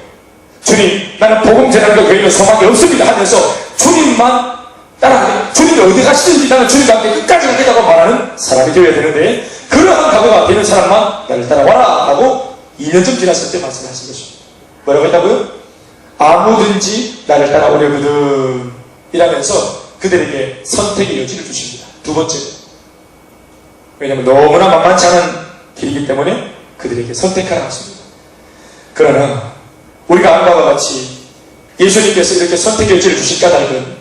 주님, 나는 복음 전하는 것 외에는 소망이 없습니다 하면서 주님만 따라가는, 주님이 어디 가시든지 나는 주님과 함께 끝까지 가겠다고 말하는 사람이 되어야 되는데 그러한 각오가 되는 사람만 나를 따라와라 하고 2년쯤 지났을 때 말씀하신 것입니다. 뭐라고 했다고요? 아무든지 나를 따라오려거든 이라면서 그들에게 선택의 여지를 주십니다. 두 번째, 왜냐하면 너무나 만만치 않은 길이기 때문에 그들에게 선택하라 하십니다. 그러나 우리가 아까와 같이 예수님께서 이렇게 선택의 여지를 주실 까닭은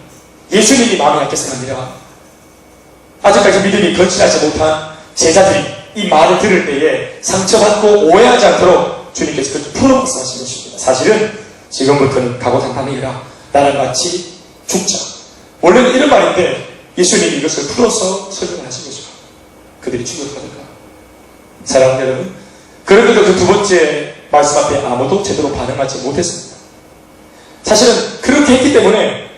예수님이 마음에 얇게서가 아니라 아직까지 믿음이 건실하지 못한 제자들이 이 말을 들을 때에 상처받고 오해하지 않도록 주님께서 그렇게 풀어 말씀하신 것입니다. 사실은 지금부터는 각오당당해라. 나랑 같이 죽자. 원래는 이런 말인데 예수님이 이것을 풀어서 설명을 하신 거죠. 그들이 충격받을까. 사랑하는 여러분, 그런데도 그 두 번째 말씀 앞에 아무도 제대로 반응하지 못했습니다. 사실은 그렇게 했기 때문에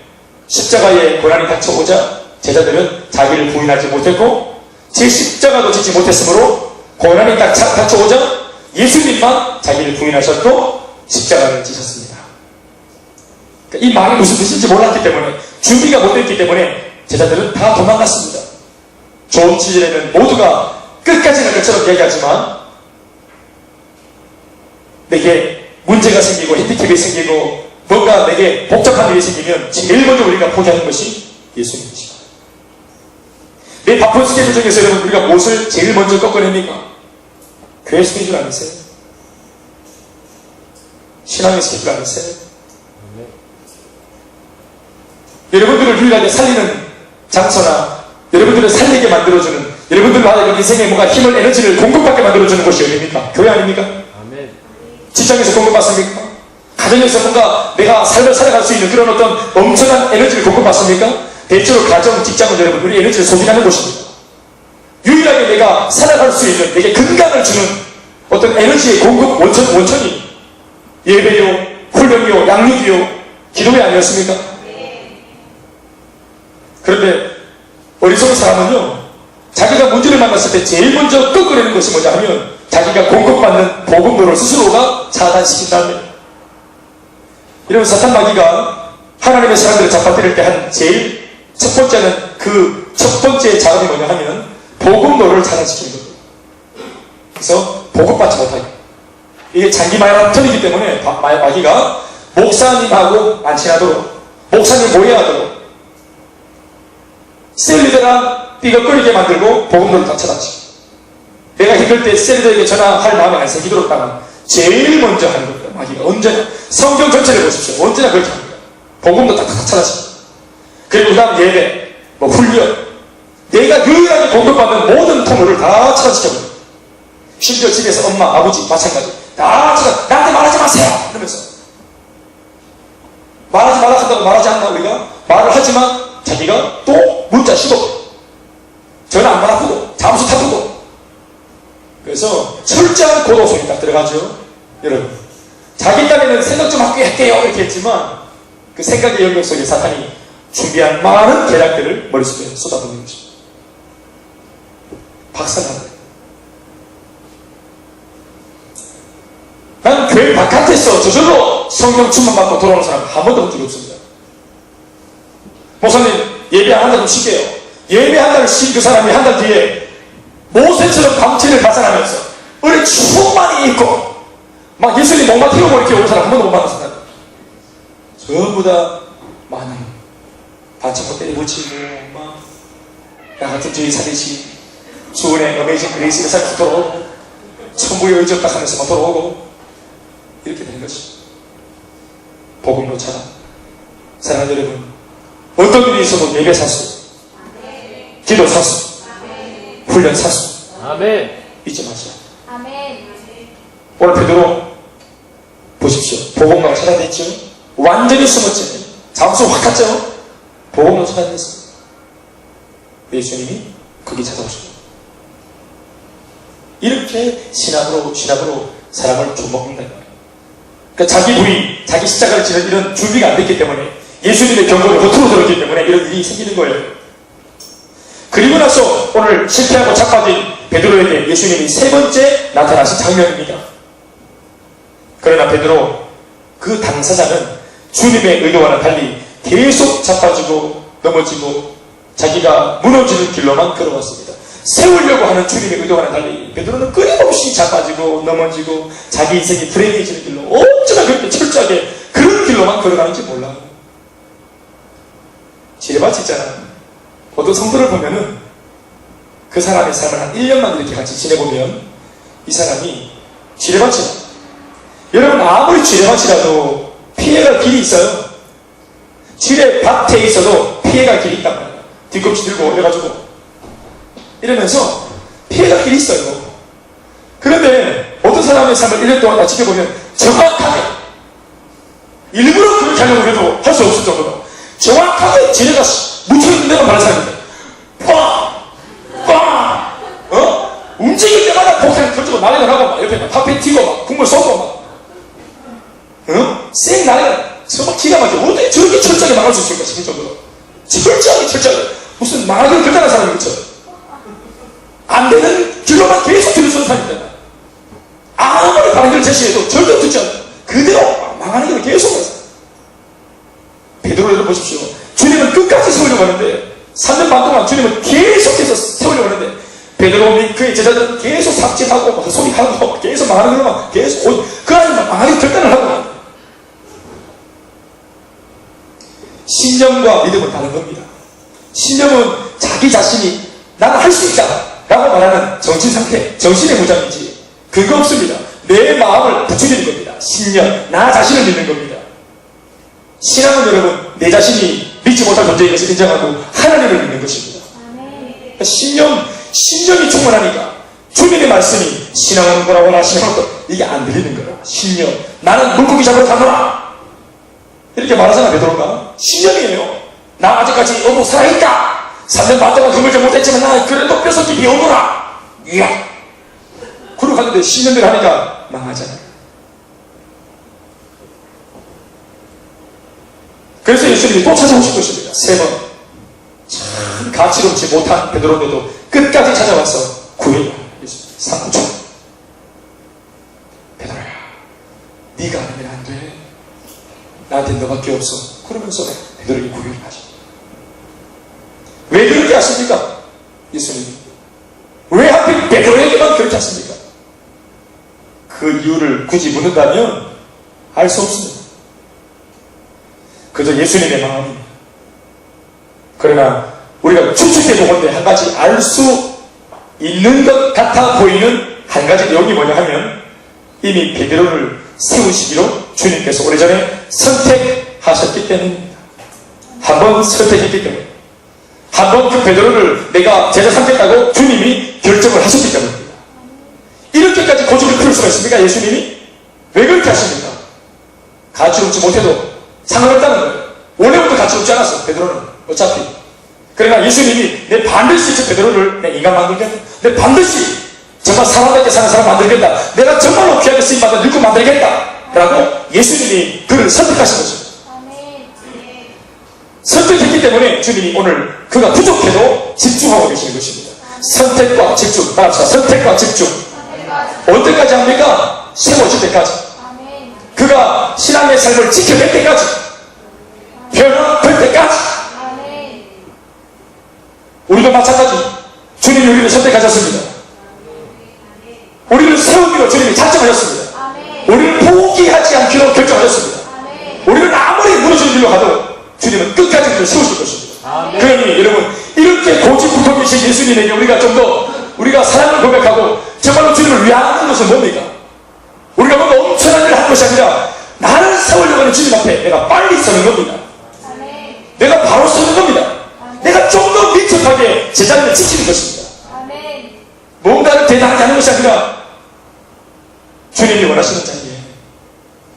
십자가의 고난이 닥쳐오자 제자들은 자기를 부인하지 못했고 제 십자가도 지지 못했으므로 고난이 닥쳐오자 예수님만 자기를 부인하셨고 십자가를 지셨습니다. 그러니까 이 말이 무슨 뜻인지 몰랐기 때문에 준비가 못됐기 때문에 제자들은 다 도망갔습니다. 좋은 시절에는 모두가 끝까지는 그처럼 얘기하지만 내게 문제가 생기고 핸디캡이 생기고 뭔가 내게 복잡한 일이 생기면 제일 먼저 우리가 포기하는 것이 예수님이십니다. 내 바쁜 스케줄 중에서 여러분 우리가 무엇을 제일 먼저 꺾어냅니까? 교회 스케줄 아니세요? 신앙의 스케줄 아니세요? 여러분들을 유일하게 살리는 장소나 여러분들을 살리게 만들어주는 여러분들과 하여금 인생에 뭔가 힘을 에너지를 공급받게 만들어주는 곳이 어디입니까? 교회 아닙니까? 아멘. 직장에서 공급받습니까? 가정에서 뭔가 내가 삶을 살아갈 수 있는 그런 어떤 엄청난 에너지를 공급받습니까? 대체로 가정, 직장은 여러분 우리 에너지를 소진하는 곳입니다. 유일하게 내가 살아갈 수 있는 내게 건강을 주는 어떤 에너지의 공급 원천이 예배요, 훈련이요, 양육이요, 기도회 아니었습니까? 그런데 어리석은 사람은요 자기가 문제를 만났을 때 제일 먼저 꺾어내는 것이 뭐냐 하면 자기가 공급받는 복음도를 스스로가 차단시킨다면 이런 사탄 마귀가 하나님의 사람들을 잡아뜨릴 때 한 제일 첫 번째는 그 첫 번째 작업이 뭐냐 하면 복음도를 차단시키는 거예요. 그래서 보급받지 못하게 이게 장기 마라톤이기 때문에 마귀가 목사님하고 안 친하도록 목사님 모해하도록 셀리더랑 삐걱거리게 만들고 복음도를 다 차단시키고 내가 힘들 때 셀리더에게 전화할 마음이 안 생기도록 하면 제일 먼저 하는 겁니다. 마귀가 언제나 성경 전체를 보십시오. 언제나 그렇게 합니다. 복음도 다 차단시킵니다. 그리고 그 다음 예배, 훈련 내가 유일하게 공급받는 모든 통로를 다 차단시켜버립니다. 심지어 집에서 엄마, 아버지 마찬가지 다 차단, 나한테 말하지 마세요 이러면서 말하지 말라 한다고 말하지 않나 우리가? 말을 하지만 자기가 또 문자 시도 전화 안 받아보고 잠수 타보고 그래서 철저한 고도속이 딱 들어가죠. 여러분 자기 딴에는 생각 좀 할게요 이렇게 했지만 그 생각의 영역 속에 사탄이 준비한 많은 계략들을 머릿속에 쏟아붓는 것입니다. 박살나는 거예요. 나는 교회 바깥에서 저절로 성령 충만받고 돌아오는 사람 한 번도 본 적이 없습니다. 목사님 예배 한 달 좀 쉴게요. 예배 한 달을 쉰 그 사람이 한 달 뒤에 모세처럼 밤새를 발산하면서 은혜 충만히 있고 막 예수님 뭔가 태우고 이렇게 오는 사람 한 번도 못 만났습니다. 전부 다 많은 반창고 때려 붙이고 막 나 같은 주의 사듯이 주은의 어메이징 그레이스가 살짝 돌아오고 천부의 의지 딱 하면서 막 돌아오고 이렇게 되는 것이 복음으로 차단. 사랑하는 여러분 어떤 일이 있어도 예배 사수 기도 사수 훈련 사수 아멘. 잊지 마세요. 아멘. 오늘 베드로 보십시오. 복음으로 차단됐죠. 완전히 숨었죠. 잠수 확 갔죠. 복음으로 차단됐습니다. 예수님이 거기 찾아오셨죠. 이렇게 신학으로 사람을 좀먹는다. 그러니까 자기 부인, 자기 십자가를 지는 이런 준비가 안 됐기 때문에 예수님의 경고를 겉으로 들었기 때문에 이런 일이 생기는 거예요. 그리고 나서 오늘 실패하고 자빠진 베드로에게 예수님이 세 번째 나타나신 장면입니다. 그러나 베드로 그 당사자는 주님의 의도와는 달리 계속 자빠지고 넘어지고 자기가 무너지는 길로만 걸어왔습니다. 세우려고 하는 주님의 의도와는 달리 베드로는 끊임없이 자빠지고 넘어지고 자기 인생이 불행해지는 길로 어쩌나 그렇게 철저하게 그런 길로만 걸어가는지 몰라. 지뢰밭 있잖아요. 어떤 성도를 보면은 그 사람의 삶을 한 1년만 이렇게 같이 지내보면 이 사람이 지뢰밭이라. 여러분 아무리 지뢰밭이라도 피해갈 길이 있어요. 지뢰밭에 있어도 피해갈 길이 있단 말이에요. 뒤꿈치 들고 올려가지고 이러면서 피해갈 길이 있어요. 그런데 어떤 사람의 삶을 1년 동안 다 지켜보면 정확하게 일부러 그렇게 하려고 해도 할 수 없을 정도로 정확하게 지네가 묻혀있는 데만 바른 사람인데 움직일 때마다 폭탄 터지고 난리가 나고 막 옆에 막 파페 튀고 막 국물 쏟고 막 쌩 난리가 정말 기가 막혀. 어떻게 저렇게 철저하게 망할 수 있을까 싶을 정도로 철저하게 무슨 망하기로 결단한 사람이 그쵸? 안 되는 길로만 계속 들이쏘는 사람이잖아. 아무리 바른 길을 제시해도 절대 듣지 않아. 그대로 망하는 길을 계속 가서 베드로를 보십시오. 주님은 끝까지 세우려고 하는데 3년 반 동안 주님은 계속해서 세우려고 하는데 베드로 및 그의 제자들은 계속 삭제하고 헛소리하고 계속 망하는 길로만 계속 그 안에 망하기 결단을 하고 신념과 믿음은 다른 겁니다. 신념은 자기 자신이 나는 할 수 있다 라고 말하는 정신상태, 정신의 무장이지 근거 없습니다. 내 마음을 부추기는 겁니다. 신념, 나 자신을 믿는 겁니다. 신앙은 여러분 내 자신이 믿지 못할 존재인 것을 인정하고 하나님을 믿는 것입니다. 신념이 충만하니까 주님의 말씀이 신앙은 뭐라고 신앙은 또 이게 안 들리는 거야. 신념, 나는 물고기 잡으러 가노라 이렇게 말하잖아 베드로가. 신념이에요. 나 아직까지 어부 살아있다. 3년 반 동안 그물지 못했지만 나 그래도 뼈속이 오노라. 이야. 그러고 갔는데 신념대로 하니까 망하잖아요. 그래서 예수님이 또 찾아오실 것입니다. 3번. 참 가치롭지 못한 베드로인데도 끝까지 찾아와서 구해라. 3초. 베드로야, 네가 아니면 안 돼. 나한테 너밖에 없어. 그러면서 베드로에게 구별을 하죠. 왜 그렇게 하십니까? 예수님이. 왜 하필 베드로에게만 그렇게 하십니까? 그 이유를 굳이 묻는다면 알 수 없습니다. 그저 예수님의 마음입니다. 그러나 우리가 추측해 보건대 한 가지 알 수 있는 것 같아 보이는 한 가지 내용이 뭐냐 하면 이미 베드로를 세우시기로 주님께서 오래전에 선택하셨기 때문입니다. 한번 선택했기 때문에 한번 그 베드로를 내가 제자 삼겠다고 주님이 결정을 하셨기 때문입니다. 이렇게까지 고집을 피울 수가 있습니까? 예수님이? 왜 그렇게 하십니까? 가치롭지 못해도 상관없다는 거예요. 원래부터 가치롭지 않았어 베드로는 어차피. 그러나 예수님이 내 반드시 저 베드로를 내 인간 만들겠다. 내 반드시 정말 사람답게 사는 사람 만들겠다. 내가 정말로 귀하게 쓰임받아 늙고 만들겠다 라고 예수님이 그를 선택하신 거죠. 선택했기 때문에 주님이 오늘 그가 부족해도 집중하고 계시는 것입니다. 선택과 집중, 따라합시다. 선택과 집중. 언제까지 합니까? 세워질 때까지. 그가 신앙의 삶을 지켜낼 때까지, 변화될 때까지. 우리도 마찬가지. 주님이 우리를 선택하셨습니다. 우리를 세우기로 주님이 작정하셨습니다. 우리를 포기하지 않기로 결정하셨습니다. 우리는 아무리 무너지는 길로 가도 주님은 끝까지 우리를 세우실 것입니다. 그러니 여러분, 이렇게 고집부터이신 예수님에게 우리가 좀 더 우리가 사랑을 고백하고 정말로 주님을 위하는 것은 뭡니까? 우리가 뭔가 엄청난 일을 한 것이 아니라 나를 세우려고 하는 주님 앞에 내가 빨리 서는 겁니다. 내가 바로 서는 겁니다. 내가 좀 더 민첩하게 제자리를 지키는 것입니다. 뭔가를 대단하게 하는 것이 아니라 주님이 원하시는 자리에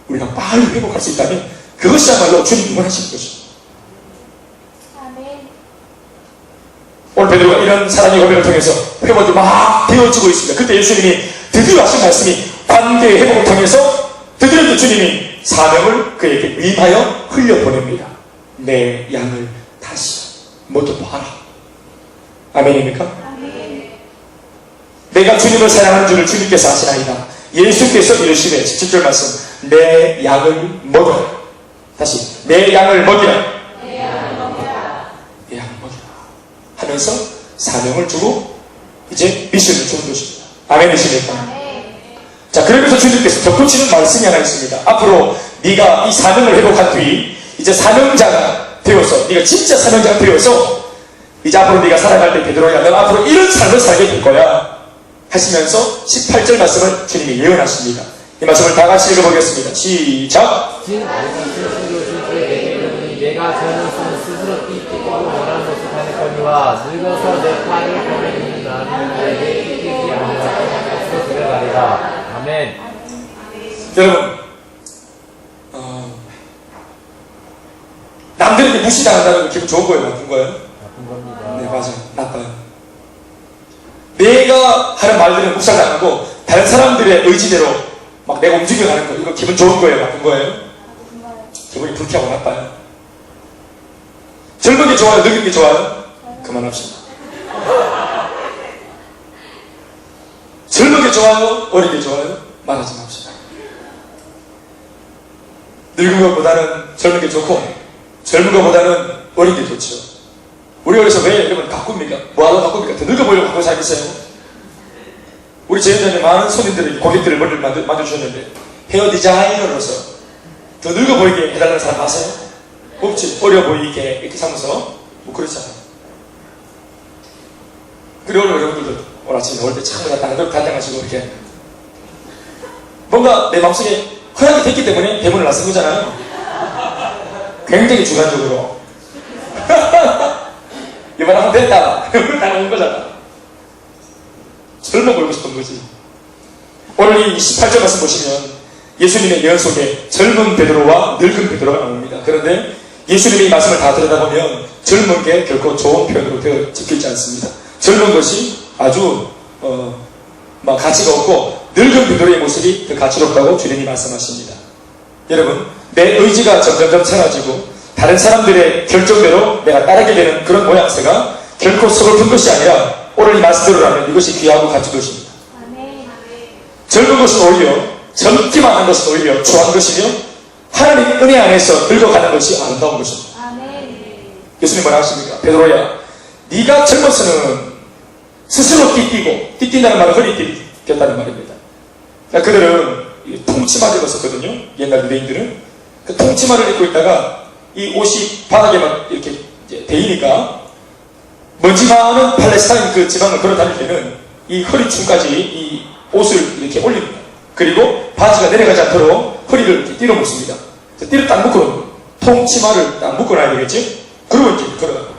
우리가 빨리 회복할 수 있다면 그것이야말로 주님이 원하시는 것입니다. 오늘 베드로가 이런 사랑의 고백을 통해서 회복이 막 되어지고 있습니다. 그때 예수님이 드디어 하신 말씀이 관계의 회복을 통해서 드디어 주님이 사명을 그에게 위임하여 흘려보냅니다. 내 양을 다시 모두 봐라. 아멘입니까? 내가 주님을 사랑하는 줄을 주님께서 아시나이다. 예수께서 이르시되 17절 말씀, 내 양을 먹여라. 다시, 내 양을 먹이라. 내 양을 먹이라 하면서 사명을 주고 이제 미션을 주는 것입니다. 아멘이십니까? 자, 그러면서 주님께서 덧붙이는 말씀이 하나 있습니다. 앞으로 네가 이 사명을 회복한 뒤 이제 사명자가 되어서, 네가 진짜 사명자가 되어서 이제 앞으로 네가 살아갈 때 베드로야, 너 앞으로 이런 삶을 살게 될 거야 하시면서 18절 말씀을 주님이 예언하십니다. 이 말씀을 다 같이 읽어보겠습니다. 시작. 내가 저는 스스로 뛰고 원하는 것을 하는 거니와 늙어서 내 팔을 보내니 나는 너에게 뛰지 않으라 스스로 들어가리라. 아멘. 여러분, 무시당한다는 거 기분 좋은 거예요? 나쁜 거예요? 나쁜 겁니다. 네, 맞아요. 나빠요. 내가 하는 말들은 묵살당하고 다른 사람들의 의지대로 막 내가 움직여가는 거, 이거 기분 좋은 거예요? 나쁜 거예요? 기분이 불쾌하고 나빠요. 젊은 게 좋아요? 늙은 게 좋아요? 그만합시다. 젊은 게 좋아요? 어린 게 좋아요? 말하지 맙시다. 늙은 것보다는 젊은 게 좋고 젊은 것보다는 어린 게 좋죠. 우리 어려서 왜 여러분 가꿉니까? 뭐하러 가꿉니까? 더 늙어 보이려고 갖고 살겠어요? 우리 제자들이 많은 손님들이 고객들을 머리를 만들어주셨는데 헤어 디자이너로서 더 늙어 보이게 해달라는 사람 아세요? 없지. 어려 보이게 이렇게 삼아서 뭐 그렇잖아요. 그리고 오늘 여러분들도 오늘 아침에 올 때 참 단장하시고 이렇게 뭔가 내 마음속에 허락이 됐기 때문에 대문을 나선 거잖아요. 굉장히 주관적으로 이번 하면 됐다. 다 온 거잖아. 젊어 보이고 싶은 거지. 오늘 이 18절 말씀 보시면 예수님의 예언 속에 젊은 베드로와 늙은 베드로가 나옵니다. 그런데 예수님의 이 말씀을 다 들여다보면 젊은 게 결코 좋은 표현으로 되어 적혀있지 않습니다. 젊은 것이 아주 막 가치가 없고 늙은 베드로의 모습이 더 가치롭다고 주님이 말씀하십니다. 여러분, 내 의지가 점점점 사라지고 다른 사람들의 결정대로 내가 따르게 되는 그런 모양새가 결코 서글픈 것이 아니라 오늘 이 말씀대로라면 이것이 귀하고 가치 것입니다. 젊은 것은 오히려 젊기만 한 것은 오히려 좋아한 것이며 하나님의 은혜 안에서 늙어가는 것이 아름다운 것입니다. 예수님 뭐라 하십니까? 베드로야, 네가 젊어서는 스스로 띠뛴다는 말은 허리 띠겼다는 말입니다. 그러니까 그들은 통치마를 입었었거든요. 옛날 유대인들은 그 통치마를 입고 있다가 이 옷이 바닥에 막 이렇게 데이니까 먼지 많은 팔레스타인 그 지방을 걸어 다닐 때는 이 허리춤까지 이 옷을 이렇게 올립니다. 그리고 바지가 내려가지 않도록 허리를 이렇게 띠로 묶습니다. 띠를 딱 묶어놓는 거예요. 통치마를 딱 묶어놔야 되겠지? 그리고 이렇게 걸어가요.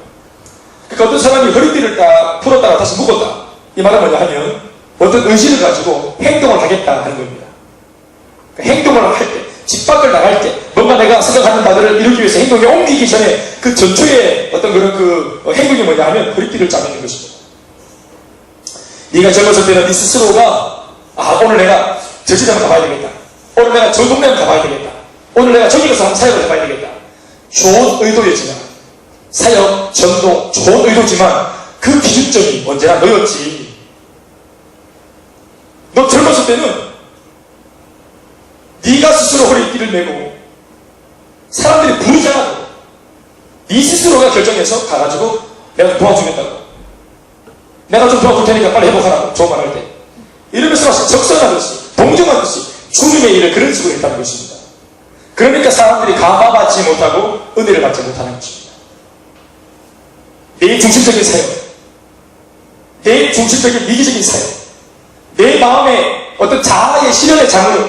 그러니까 어떤 사람이 허리띠를 딱 풀었다가 다시 묶었다. 이 말은 뭐냐 하면 어떤 의지를 가지고 행동을 하겠다 하는 겁니다. 그러니까 행동을 할 때, 집 밖을 나갈 때, 뭔가 내가 생각하는 바들을 이루기 위해서 행동에 옮기기 전에 그 전초의 어떤 그런 그 행동이 뭐냐 하면 허리띠를 짜는 것입니다. 네가 젊었을 때는 네 스스로가 오늘 내가 저 지점을 가봐야 되겠다. 오늘 내가 저 동네를 가봐야 되겠다. 오늘 내가 저기 가서 한번 사역을 해봐야 되겠다. 좋은 의도였지만 사역, 전도, 좋은 의도지만 그 기준점이 언제나 너였지. 너 젊었을 때는 네가 스스로 허리띠를 메고 사람들이 부르잖아. 네 스스로가 결정해서 가가지고 내가 도와주겠다고. 내가 좀 도와줄 테니까 빨리 회복하라고. 좋은 말 할 때. 이러면서 마치 적선하듯이, 동정하듯이 주님의 일을 그런 식으로 했다는 것입니다. 그러니까 사람들이 감화받지 못하고 은혜를 받지 못하는 것입니다. 내 중심적인 사역, 내 중심적인 이기적인 사역, 내 마음의 어떤 자아의 실현의 장으로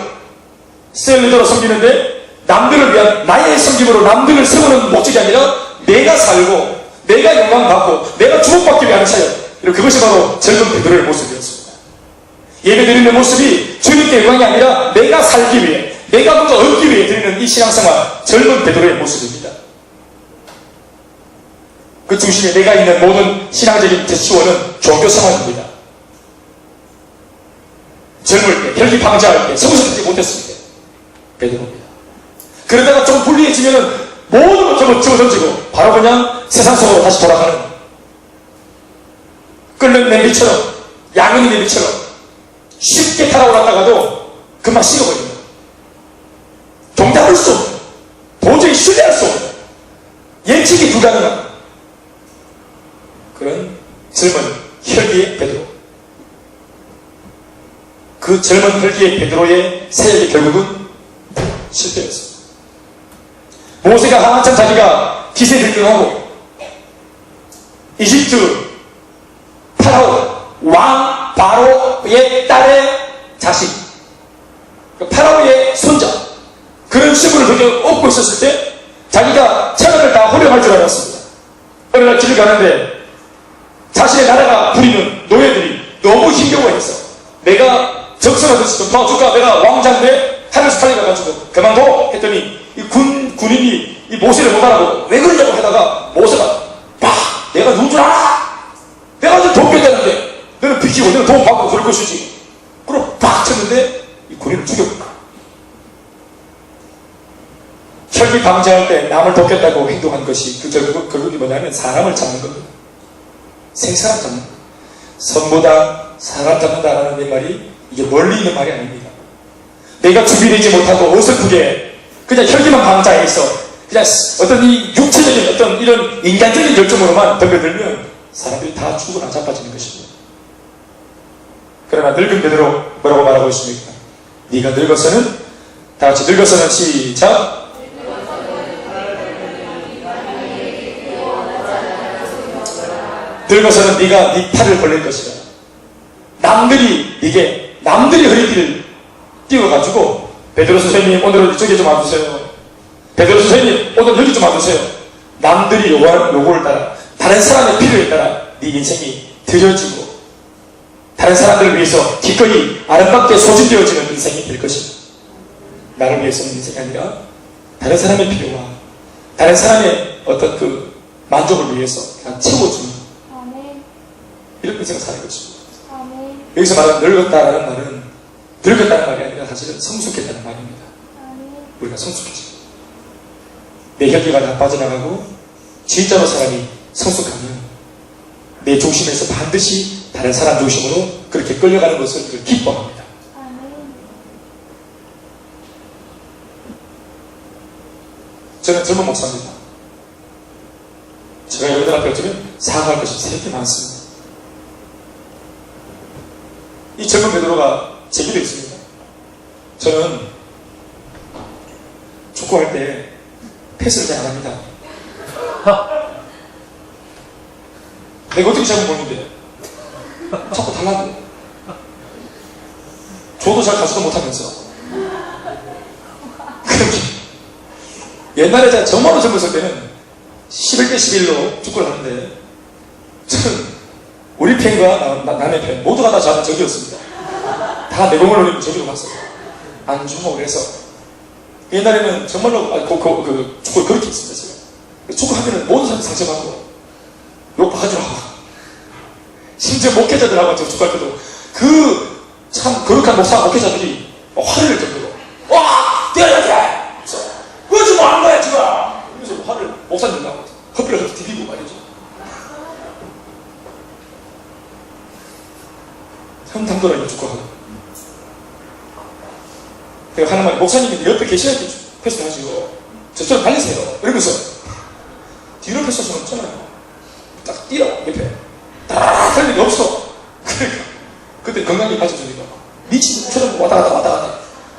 셀리더로 섬기는데 남들을 위한 나의 섬김으로 남들을 세우는 목적이 아니라 내가 살고 내가 영광받고 내가 주목받기 위한 사역. 그것이 바로 젊은 베드로의 모습이었습니다. 예배드리는 모습이 주님께 영광이 아니라 내가 살기 위해 내가 뭔가 얻기 위해 드리는 이 신앙생활, 젊은 베드로의 모습입니다. 그 중심에 내가 있는 모든 신앙적인 제시원은 종교생활입니다. 젊을 때, 혈기방자할 때, 성수 듣지 못했을 때 베드로입니다. 그러다가 좀 불리해지면 모든 걸 접어 던지고 바로 그냥 세상 속으로 다시 돌아가는 끓는 냄비처럼, 양은 냄비처럼 쉽게 달아올랐다가도 금방 식어버립니다. 동작할 수 없는, 도저히 신뢰할 수 없는, 예측이 불가능한 그런 젊은 혈기의 베드로. 그 젊은 혈기의 베드로의 사역이 결국은 실패였습니다. 모세가 한참 자기가 기세 등등하고 이집트 파라오 왕 바로의 딸의 자식, 파라오의 손자, 그런 신분을 그렇게 얻고 있었을 때 자기가 천하를 다 호령할 줄 알았습니다. 어느 날 길을 가는데 자신의 나라가 부리는 노예들이 너무 힘겨워했어. 내가 적선하듯이 좀 도와줄까? 내가 왕자인데 하늘에서 탈려가가지고 그만둬! 했더니 이 군 군인이 이 모세를 못 알아보고 왜 그러냐고 하다가 모세가 팍! 내가 누군 줄 알아? 내가 너 돕겠다는데 너는 비키고 너는 도움 받고 그럴 것이지. 그럼 팍 쳤는데 이 군인을 죽였구나. 혈기 방지할 때 남을 돕겠다고 행동한 것이 그 결국이 뭐냐면 사람을 잡는 겁니다. 생사람 잡는 겁니다. 선보다 사람 잡는다라는 내 말이 이게 멀리 있는 말이 아닙니다. 내가 준비되지 못하고 어설프게 그냥 혈기만 방자해 있어 그냥 어떤 이 육체적인 어떤 이런 인간적인 열정으로만 덤벼들면 사람들이 다 죽으나 자빠지는 것입니다. 그러나 늙은 베드로 뭐라고 말하고 있습니까? 네가 늙어서는 다 같이 늙어서는 시작 늙어서는 네가 네 팔을 벌릴 것이다. 남들이 허리띠를 띄워가지고 베드로 선생님 오늘은 이쪽에 좀 와주세요. 베드로 선생님 오늘 여기 좀 와주세요. 남들이 요구하는 요구를 따라 다른 사람의 필요에 따라 네 인생이 드려지고 다른 사람들을 위해서 기꺼이 아름답게 소진되어지는 인생이 될 것입니다. 나를 위해서는 인생이 아니라 다른 사람의 필요와 다른 사람의 어떤 그 만족을 위해서 그냥 채워주는 아멘. 이런 인생을 사는 것입니다. 아멘. 여기서 말하는 늙었다라는 말은 늙었다는 말이 아니라 사실은 성숙했다는 말입니다. 아멘. 우리가 성숙해져. 내 혈기가 다 빠져나가고 진짜로 사람이 성숙하면 내 중심에서 반드시 다른 사람 중심으로 그렇게 끌려가는 것을 기뻐합니다. 아멘. 저는 젊은 목사입니다. 제가 여러분들 앞에 어쩌면 사과할 것이 되게 많습니다. 이 젊은 베드로가 제기도 있습니다. 저는 축구할 때 패스를 잘 안 합니다. 내가 어떻게 잡으면 모르는데 자꾸 달라고. 저도 잘 가지도 못하면서 그렇게 옛날에 제가 정말로 젊었을 때는 11대 11로 축구를 하는데 저는 우리 팬과 남의 팬 모두가 다 저는 적이었습니다. 다 내 공을 올리고 저기로 갔어요. 안 주고 그래서 옛날에는 정말로 그 축구를 그렇게 했습니다. 제가 축구하면은 모든 사람이 상처받고 욕박하지 마고 심지어 목회자들하고 저 축구할 때도 그 참 거룩한 목사 목회자들이 화를 낼 정도로 와! 뛰어야 돼! 왜 지금 안 거야 지금! 그래서 화를 목사님하고 커피를 그렇게 디비고 말이죠. 현탐도라니 축구하고 내가 하는 말이 목사님이 옆에 계셔야지 패스를 하시고 저쪽으로 달리세요 이러면서 뒤로 패스할 수는 없잖아요. 딱 뛰어 옆에 딱 할 일이 없어. 그러니까 그때 건강이 빠져주니까 미친 처럼 왔다 갔다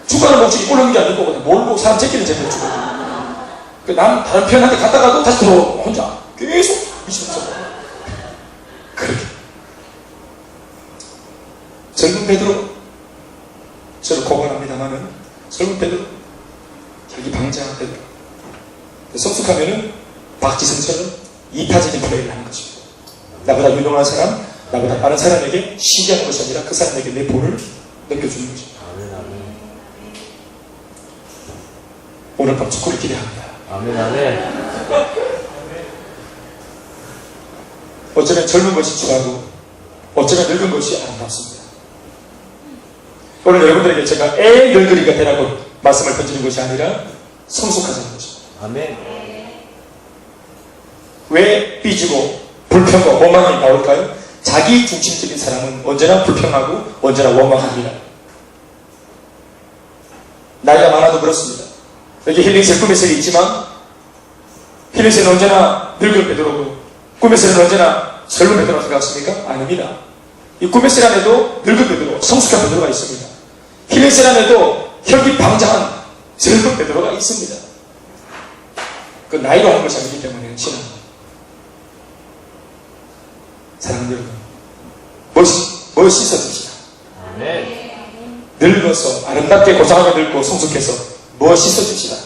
축구하는 목적이 골 넣는 게 아니고 그냥 몰고 사람 제끼는 재미로 축구하고 남 다른 편한테 갔다가도 다시 들어오고 혼자 계속 미치면서 그렇게 젊은 베드로 저를 고발합니다만은 젊은 베드로 자기 방자한 베드로 성숙하면은 박지성처럼 이타적인 플레이를 하는 것입니다. 나보다 유능한 사람 나보다 빠른 사람에게 시기하는 것이 아니라 그 사람에게 내 볼을 넘겨주는 것입니다. 오늘 밤 축구를 기대합니다. 아멘, 아멘. 어쩌면 젊은 것이 추하고 어쩌면 늙은 것이 아름답습니다. 오늘 여러분들에게 제가 애 늙은이가 되라고 말씀을 던지는 것이 아니라 성숙하자는 것입니다. 아멘. 왜 삐지고 불평과 원망이 나올까요? 자기 중심적인 사람은 언제나 불평하고 언제나 원망합니다. 나이가 많아도 그렇습니다. 여기 힐링셀 꿈의셀이 있지만 힐링셀은 언제나 늙은 베드로고 꿈의셀은 언제나 젊은 베드로가 생각하십니까? 아닙니다. 이 꿈의셀 안에도 늙은 베드로, 성숙한 베드로가 있습니다. 힐링셀 안에도 혈기 방자한 젊은 베드로가 있습니다. 그 나이로 하는 것이 아니기 때문에 신앙. 사랑하는 여러분, 뭘 씻어줍시다. 아멘. 늙어서 아름답게 고상하게 늙고 성숙해서 뭘 씻어줍시다.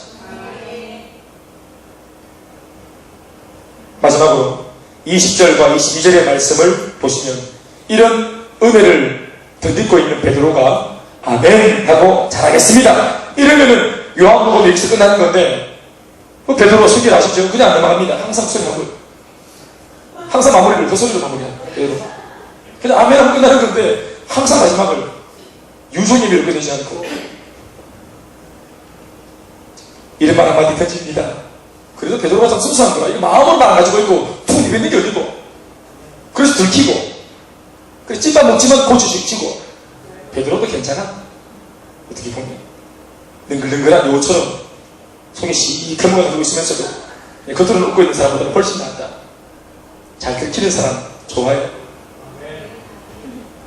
마지막으로 20절과 22절의 말씀을 보시면 이런 은혜를 덧입고 있는 베드로가 아멘 하고 잘하겠습니다. 이러면은 요한복음 여기서 끝나는 건데 뭐 베드로 숙기를 아시죠? 그냥 안 넘어갑니다. 항상 소리하고요. 항상 마무리를 그 소리로 마무리해요. 베드로. 그냥 아멘 하고 끝나는 건데 항상 마지막을 유종임을 끊이지 않고 이런 말 한마디 던집니다. 그래도 베드로가 참 순수한 거야. 이거 마음으로만 안 가지고 있고 툭 입있는 게 어디고. 그래서 들키고 그래서 찐밥 먹지만 고추식 치고 베드로도 괜찮아. 어떻게 보면 능글능글한 요처럼 속에 시큰 거 가지고 있으면서도 겉으로는 웃고 있는 사람보다 훨씬 낫다. 잘 들키는 사람 좋아요.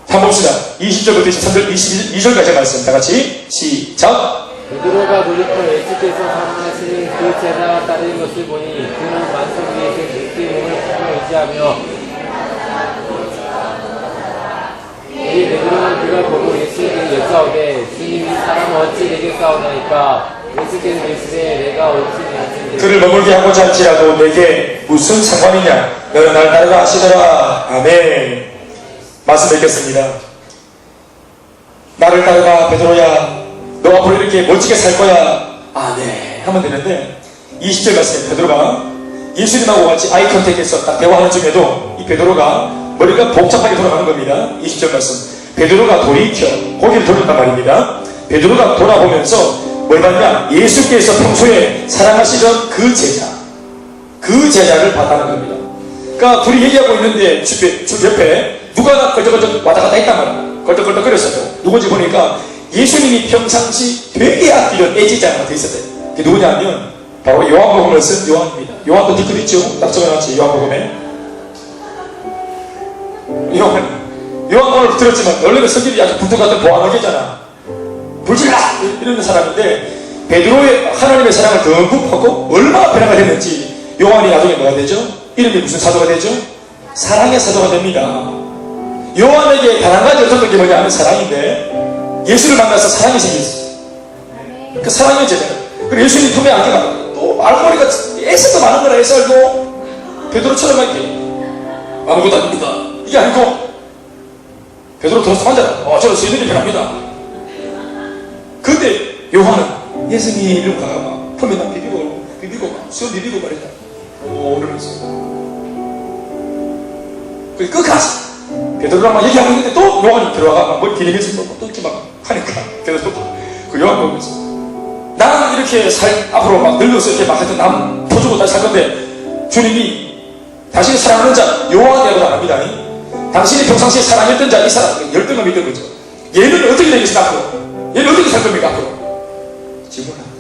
한번 봅시다. 20절부터 23절, 22절까지 말씀 다같이 시작. 베드로가 돌이켜 예수께서 사랑하시는 그 제자가 따르는 것을 보니 그는 만성 위에서 그리스도의 몸을 품어 의지하며 이 베드로는 그걸 보고 예수에게 여짜오되 주님 이 사람은 어찌 내게 싸우나이까 예수께서 이르시되 내가 어찌 내게 그를 머물게 하고자 할지라도 내게 무슨 상관이냐 너는 날 따르라 하시더라. 아멘. 말씀 뵙겠습니다. 나를 따르라 베드로야 너 앞으로 이렇게 멋지게 살 거야. 아멘 하면 되는데 20절 말씀에 베드로가 예수님하고 같이 아이 컨택해서 딱 대화하는 중에도 이 베드로가 머리가 복잡하게 돌아가는 겁니다. 20절 말씀 베드로가 돌이켜 고개를 돌렸단 말입니다. 베드로가 돌아보면서 뭘 봤냐? 예수께서 평소에 사랑하시던 그 제자를 봤다는 겁니다. 그러니까 둘이 얘기하고 있는데 주 옆에 누가 걸쩍걸쩍 왔다 갔다 했단 말이야. 걸쩍걸쩍 거렸어요. 누군지 보니까 예수님이 평상시 되게 아끼던 애지자가 돼 있었대요. 그게 누구냐 하면 바로 요한복음을 쓴 요한입니다. 요한도 뒤끝 있죠? 딱 적어놨지 요한복음에. 요한복음을 들었지만 원래는 성질이 아주 불도 같은 보안하게잖아. 불질라! 이러는 사람인데 베드로의 하나님의 사랑을 듬뿍 하고 얼마나 변화가 됐는지 요한이 나중에 뭐가 되죠? 이름이 무슨 사도가 되죠? 사랑의 사도가 됩니다. 요한에게 단 한 가지 얻었던 게 뭐냐 하면 사랑인데 예수를 만나서 사랑이 생겼어요. 그 사랑의 제자. 그리고 예수님 품에 안겨가 또 알고보니까 애써도 많은 거라 애써도 베드로처럼 이렇게 아무것도 아닙니다. 이게 아니고 베드로 들어서 앉아라. 저는 수인들이 변합니다. 근데 요한은 예수님 이름 가가 막 품에 막 비비고 막 수염 비비고 말이다. 이러면서 그 끝까지 베드로랑 막 얘기하고 있는데 또 요한이 들어와가 막 뭘 비리면서 또 이렇게 막 하니까 베드로도 그 요한 보면서 나는 이렇게 앞으로 막 늙어서 이렇게 막 하여튼 남 터주고 다시 살 건데 주님이 당신이 사랑하는 자 요한이라고 안 합니다. 당신이 평상시에 사랑했던 자 이 사람 열등감 믿는 거죠. 얘는 어떻게 되겠습니까 앞으로? 얘는 어떻게 살 겁니까 앞으로? 질문합니다.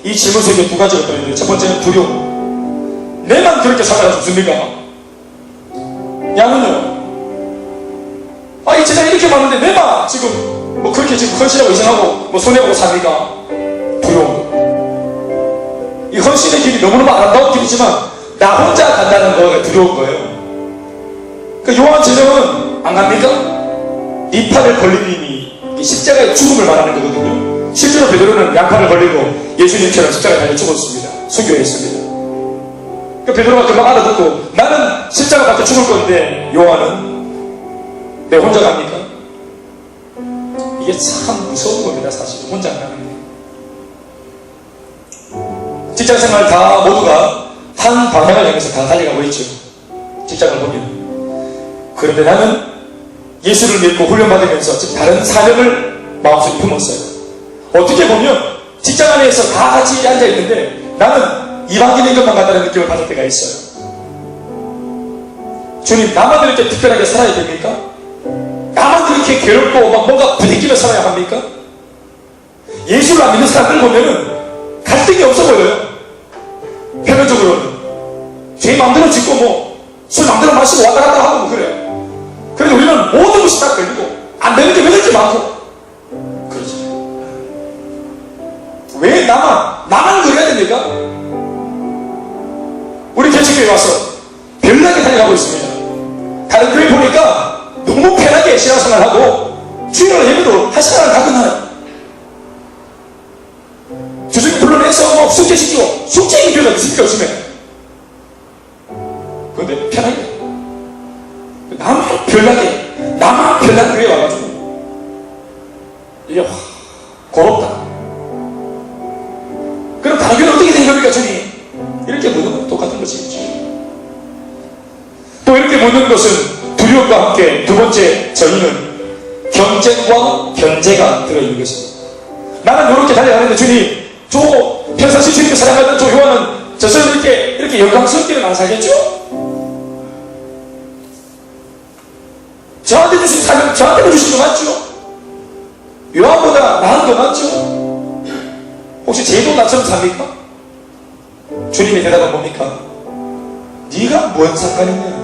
이 질문 속에 두 가지가 들어있는데 첫 번째는 두려움. 내만 그렇게 살아가 좋습니까? 야는요? 이 제자가 이렇게 많은데 내가 지금 뭐 그렇게 지금 헌신하고 이상하고 뭐 손해보고 삽니까? 두려움. 이 헌신의 길이 너무너무 아름다운 길이지만 나 혼자 간다는 거가 두려운 거예요. 그 요한 제자는 안 갑니까? 네 팔을 벌리님이 십자가의 죽음을 말하는 거거든요. 실제로 베드로는 양팔을 벌리고 예수님처럼 십자가에 달려 죽었습니다. 순교했습니다. 그 베드로가 금방 알아듣고 나는 십자가 밖에 죽을 건데 요한은 내 혼자 갑니까? 이게 참 무서운 겁니다. 사실 혼자 가는 게. 직장생활 다 모두가 한 방향을 향해서 다 달려가고 있죠. 직장을 보면. 그런데 나는 예수를 믿고 훈련받으면서 지금 다른 사명을 마음속에 품었어요. 어떻게 보면 직장 안에서 다 같이 앉아있는데 나는 이방인인 것만 같다는 느낌을 받을 때가 있어요. 주님, 나만 이렇게 특별하게 살아야 됩니까? 나만 그렇게 괴롭고 막 뭔가 부딪히며 살아야 합니까? 예수를 안 믿는 사람들 보면은 갈등이 없어 보여요. 표면적으로는 제 마음대로 짓고 뭐 술 마음대로 마시고 왔다 갔다 하고 뭐 그래요. 그래도 우리는 모든 것이 다 걸리고 안 되는 게 왜 이렇게 많고 그러죠. 왜 나만 그래야 됩니까? 우리 개척교회 와서 별나게 다녀가고 있습니다. 다른 교회 보니까 너무 편하게 신앙생활하고 주일날 예배도 한 시간을 다 끝나요. 주중에 불러내서 뭐 숙제시키고 숙제인 교회가 있습니까? 요즘에. 그런데 편하게 나만 별난 교회에 와가지고 이게 고롭다. 그럼 다른 교회는 어떻게 된 겁니까? 주님 무너지겠죠. 또 이렇게 묻는 것은 두려움과 함께 두 번째 저희는 경쟁과 견제가 들어있는 것입니다. 나는 이렇게 달려가는데 주님, 저 평상시 주님을 사랑하던 저 요한은 저처럼 이렇게 영광스럽게는 안 살겠죠? 저한테 주신 사명, 저한테 주신 거 맞죠? 요한보다 나은 거 맞죠? 혹시 쟤도 나처럼 삽니까? 주님의 대답은 뭡니까? 네가 뭔 상관이냐?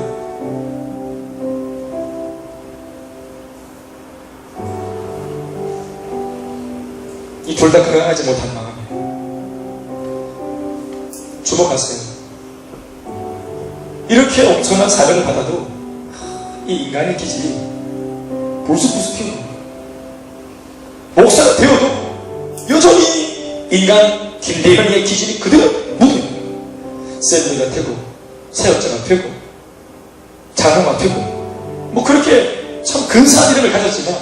이 둘 다 건강하지 못한 마음이에요. 주목하세요. 이렇게 엄청난 사명을 받아도 이 인간의 기질이 불쑥불쑥해요. 목사가 되어도 여전히 인간 김대만의 기질이 그대로 묻어요. 셀리가 되고 세역자가 되고 장로가 되고 뭐 그렇게 참 근사한 이름을 가졌지만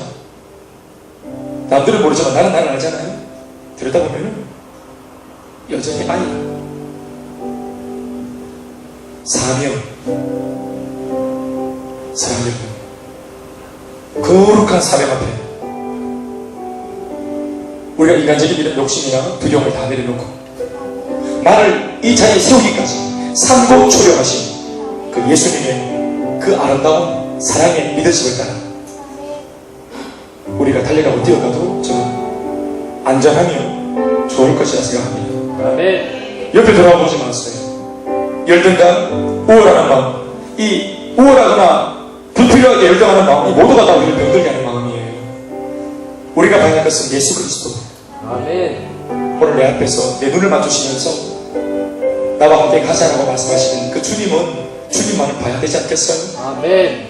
남들은 모르지만 나는 알잖아요. 들여다보면 여전히 아니야. 사명, 사명, 거룩한 사명 앞에 우리가 인간적인 이런 욕심이나 두려움을 다 내려놓고 나를 이 자리에 세우기까지 삼고초려하신 그 예수님의 그 아름다운 사랑의 믿으심을 따라 우리가 달려가고 뛰어가도 저는 안전하며 좋을 것이라 생각합니다. 아멘. 옆에 돌아보지 마세요. 열등감, 우월하는 마음, 이 우월하거나 불필요하게 열등하는 마음이 모두가 다 우리를 병들게 하는 마음이에요. 우리가 봐야 할 것은 예수 그리스도. 아멘. 오늘 내 앞에서 내 눈을 맞추시면서 나와 함께 가자라고 말씀하시는 그 주님은 주님만을 봐야 되지 않겠어요? 아멘.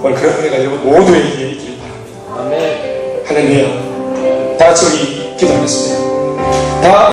오늘 그런 은혜가 여러분 모두에게 있기를 바랍니다. 아멘. 할렐루야. 다 같이 우리 기도하겠습니다. 다